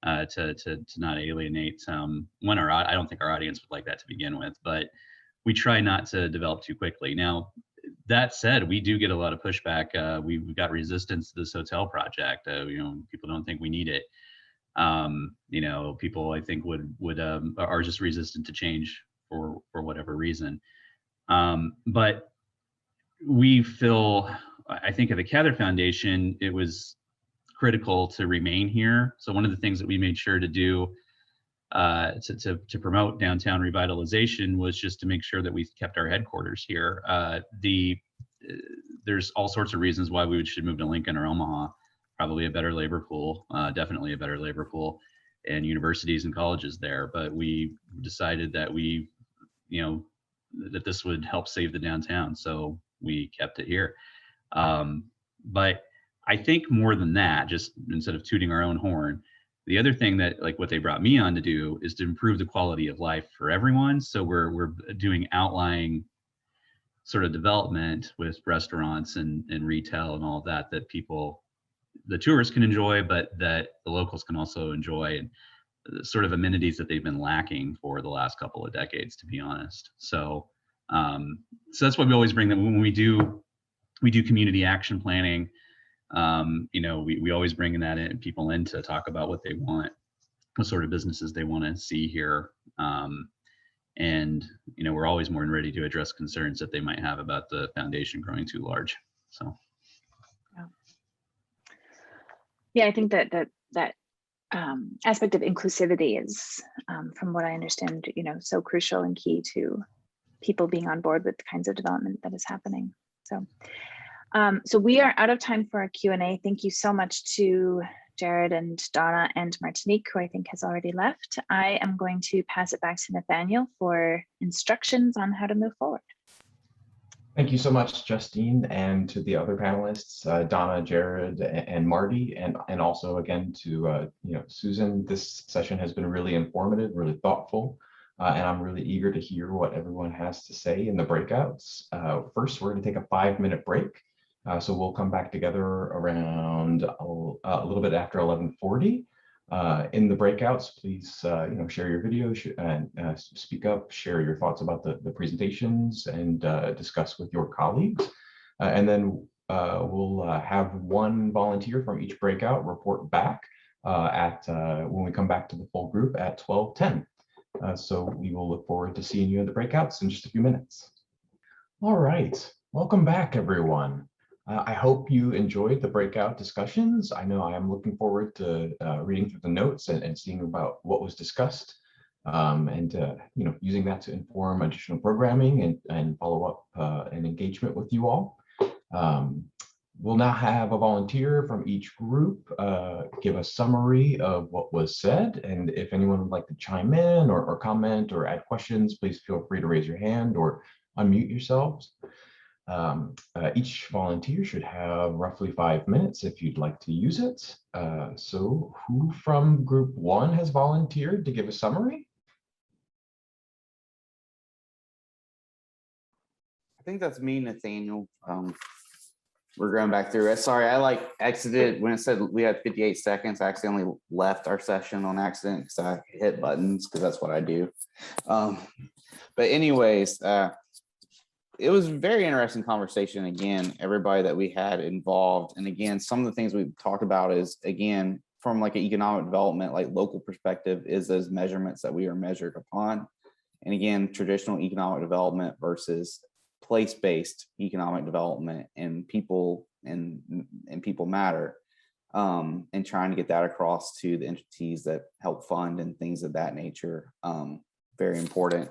to not alienate I don't think our audience would like that to begin with, but we try not to develop too quickly. Now, that said, we do get a lot of pushback. We've got resistance to this hotel project. People don't think we need it. People I think are just resistant to change for whatever reason. But we feel, I think at the Cather Foundation, it was critical to remain here. So one of the things that we made sure to do to promote downtown revitalization was just to make sure that we kept our headquarters here. There's all sorts of reasons why we should move to Lincoln or Omaha. Probably a better labor pool, definitely a better labor pool, and universities and colleges there. But we decided that that this would help save the downtown, so we kept it here. But I think more than that, just instead of tooting our own horn, the other thing that, like what they brought me on to do, is to improve the quality of life for everyone. So we're doing outlying sort of development with restaurants and retail and all of that the tourists can enjoy, but that the locals can also enjoy, and the sort of amenities that they've been lacking for the last couple of decades, to be honest. So that's why we always bring them when we do community action planning. We always bring people in to talk about what they want, what sort of businesses they want to see here. And we're always more than ready to address concerns that they might have about the foundation growing too large. So. Yeah, I think that aspect of inclusivity is, from what I understand, so crucial and key to people being on board with the kinds of development that is happening. So we are out of time for our Q&A. Thank you so much to Jared and Donna and Martinique, who I think has already left. I am going to pass it back to Nathaniel for instructions on how to move forward. Thank you so much, Justine, and to the other panelists, Donna, Jared, and Marty, and also again to Susan. This session has been really informative, really thoughtful, and I'm really eager to hear what everyone has to say in the breakouts. First, we're going to take a 5-minute break, so we'll come back together around a little bit after 11:40. In the breakouts, please share your video and speak up, share your thoughts about the presentations, and discuss with your colleagues. And then we'll have one volunteer from each breakout report back when we come back to the full group at 12:10. So we will look forward to seeing you in the breakouts in just a few minutes. All right, welcome back, everyone. I hope you enjoyed the breakout discussions. I know I am looking forward to reading through the notes and seeing about what was discussed, and using that to inform additional programming and follow up and engagement with you all. We'll now have a volunteer from each group give a summary of what was said, and if anyone would like to chime in or comment or add questions, please feel free to raise your hand or unmute yourselves. Each volunteer should have roughly 5 minutes if you'd like to use it. So who from group 1 has volunteered to give a summary? I think that's me, Nathaniel. We're going back through it. Sorry, I exited when it said we had 58 seconds. I accidentally left our session on accident because I hit buttons because that's what I do. But anyways, it was a very interesting conversation. Again, everybody that we had involved. And again, some of the things we've talked about is, again, from an economic development, local perspective, is those measurements that we are measured upon. And again, traditional economic development versus place-based economic development, and people matter, and trying to get that across to the entities that help fund and things of that nature. very important.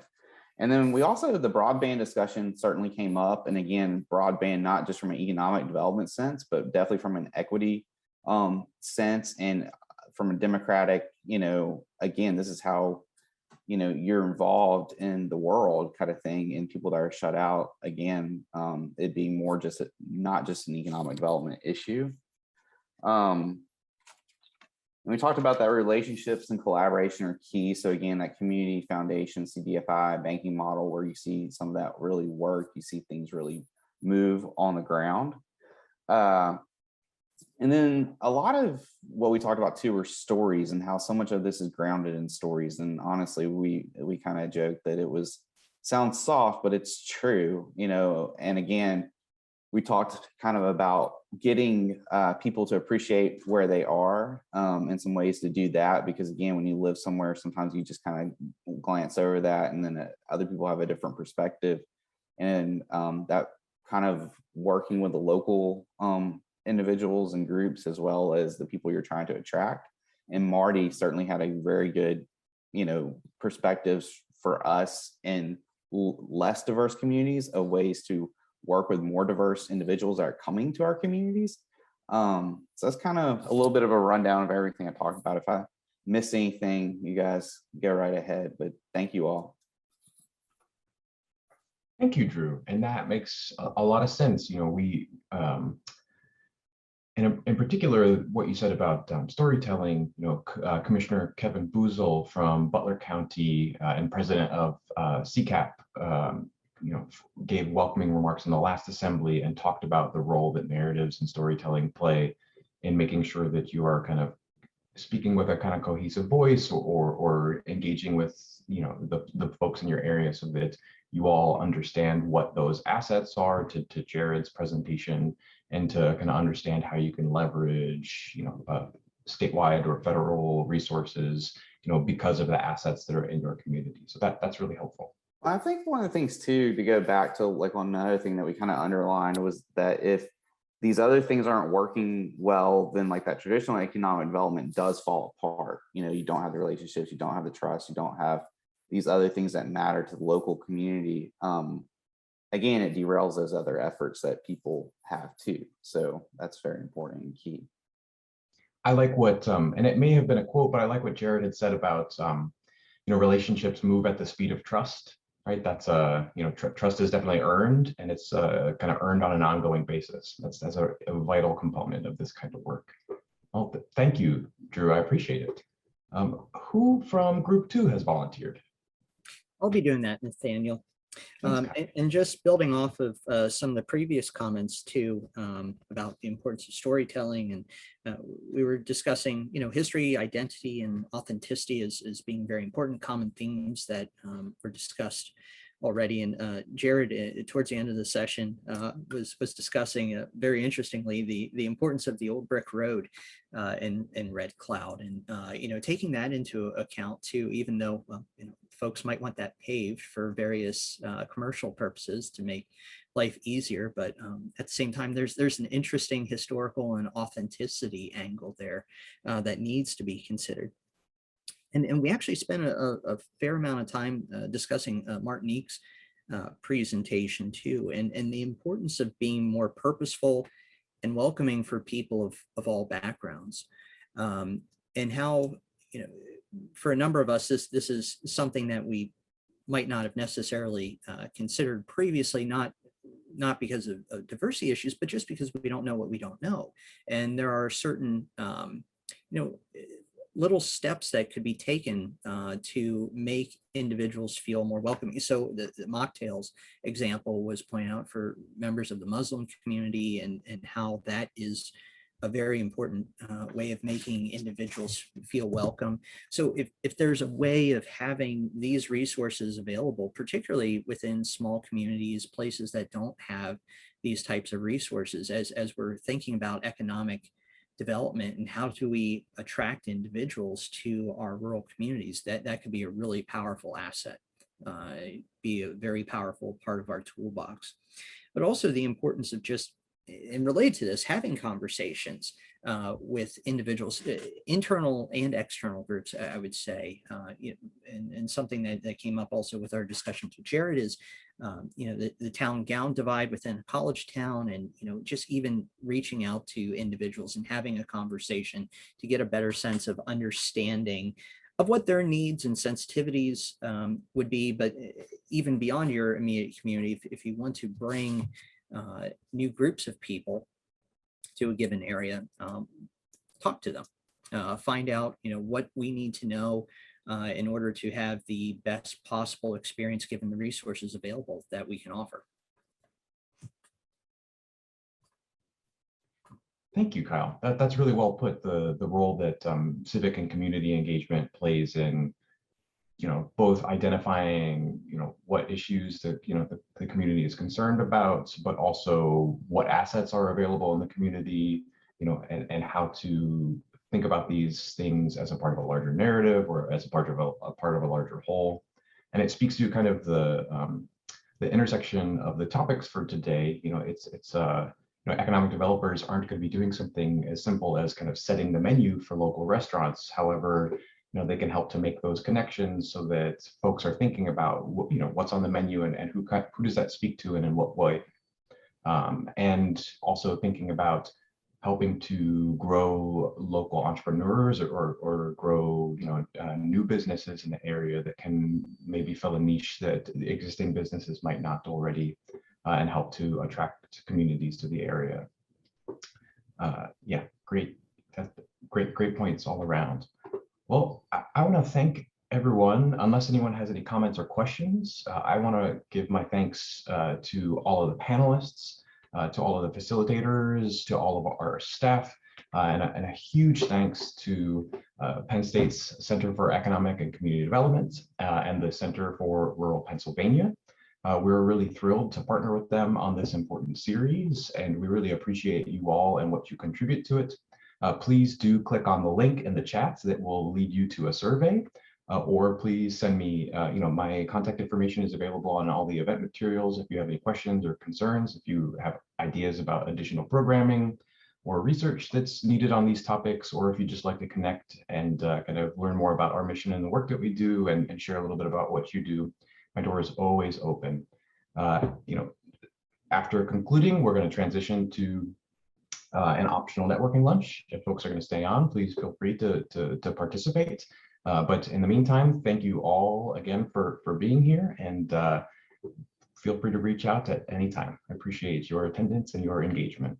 And then we also, the broadband discussion certainly came up. And again, broadband, not just from an economic development sense, but definitely from an equity sense, and from a democratic, again, this is how, you're involved in the world kind of thing, and people that are shut out, again, it'd be more just not just an economic development issue. And we talked about that relationships and collaboration are key. So again, that community foundation, Cdfi banking model, where you see some of that really work, you see things really move on the ground. And then a lot of what we talked about too were stories, and how so much of this is grounded in stories. And honestly, we kind of joked that it sounds soft, but it's true, and again, we talked kind of about getting people to appreciate where they are, and some ways to do that, because again, when you live somewhere, sometimes you just kind of glance over that, and then other people have a different perspective, and that kind of working with the local individuals and groups, as well as the people you're trying to attract. And Marty certainly had a very good, perspectives for us in less diverse communities of ways to work with more diverse individuals that are coming to our communities. So that's kind of a little bit of a rundown of everything I talked about. If I miss anything, you guys go right ahead, but thank you all. Thank you, Drew. And that makes a lot of sense. In particular, what you said about storytelling, Commissioner Kevin Boozle from Butler County and president of CCAP, gave welcoming remarks in the last assembly and talked about the role that narratives and storytelling play in making sure that you are kind of speaking with a kind of cohesive voice, or engaging with, the folks in your area, so that you all understand what those assets are, to Jared's presentation, and to kind of understand how you can leverage, statewide or federal resources, because of the assets that are in your community. So that's really helpful. I think one of the things too, to go back to like another thing that we kind of underlined, was that if these other things aren't working well, then like that traditional economic development does fall apart. You don't have the relationships, you don't have the trust, you don't have these other things that matter to the local community. Again, it derails those other efforts that people have too. So that's very important and key. I like what, and it may have been a quote, but I like what Jared had said about, relationships move at the speed of trust, right? That's trust is definitely earned, and it's kind of earned on an ongoing basis. That's a vital component of this kind of work. Well, thank you, Drew. I appreciate it. Who from group 2 has volunteered? I'll be doing that, Nathaniel. And just building off of some of the previous comments too, about the importance of storytelling, and we were discussing, history, identity, and authenticity as being very important common themes that were discussed already. And Jared, towards the end of the session, was discussing very interestingly the importance of the old brick road in Red Cloud, and taking that into account too, even though folks might want that paved for various commercial purposes to make life easier, but at the same time, there's an interesting historical and authenticity angle there that needs to be considered. And we actually spent a fair amount of time discussing Martinique's presentation too, and the importance of being more purposeful and welcoming for people of all backgrounds, and how, for a number of us, this is something that we might not have necessarily considered previously, not because of diversity issues, but just because we don't know what we don't know. And there are certain, little steps that could be taken to make individuals feel more welcoming. So the mocktails example was pointed out for members of the Muslim community, and how that is a very important way of making individuals feel welcome. So if there's a way of having these resources available, particularly within small communities, places that don't have these types of resources, as we're thinking about economic development and how do we attract individuals to our rural communities, that could be a really powerful asset, be a very powerful part of our toolbox. But also the importance of just and related to this, having conversations with individuals, internal and external groups, I would say, and something that came up also with our discussion to Jared is, the town gown divide within a college town, and, just even reaching out to individuals and having a conversation to get a better sense of understanding of what their needs and sensitivities would be. But even beyond your immediate community, if you want to bring new groups of people to a given area, talk to them, find out, what we need to know in order to have the best possible experience given the resources available that we can offer. Thank you, Kyle. That's really well put. The role that civic and community engagement plays in, both identifying, what issues that, the community is concerned about, but also what assets are available in the community, and how to think about these things as a part of a larger narrative or as a part of a larger whole. And it speaks to kind of the intersection of the topics for today. Economic developers aren't going to be doing something as simple as kind of setting the menu for local restaurants. However, they can help to make those connections so that folks are thinking about, what's on the menu and who does that speak to and in what way. And also thinking about helping to grow local entrepreneurs or grow, new businesses in the area that can maybe fill a niche that existing businesses might not already, and help to attract communities to the area. Yeah, great points all around. Well, I want to thank everyone. Unless anyone has any comments or questions, I want to give my thanks to all of the panelists, to all of the facilitators, to all of our staff, and a huge thanks to Penn State's Center for Economic and Community Development and the Center for Rural Pennsylvania. We're really thrilled to partner with them on this important series, and we really appreciate you all and what you contribute to it. Please do click on the link in the chat that will lead you to a survey, or please send me, my contact information is available on all the event materials. If you have any questions or concerns, if you have ideas about additional programming or research that's needed on these topics, or if you just like to connect and kind of learn more about our mission and the work that we do and share a little bit about what you do, my door is always open. After concluding, we're going to transition to an optional networking lunch. If folks are going to stay on, please feel free to participate. But in the meantime, thank you all again for being here, and feel free to reach out at any time. I appreciate your attendance and your engagement.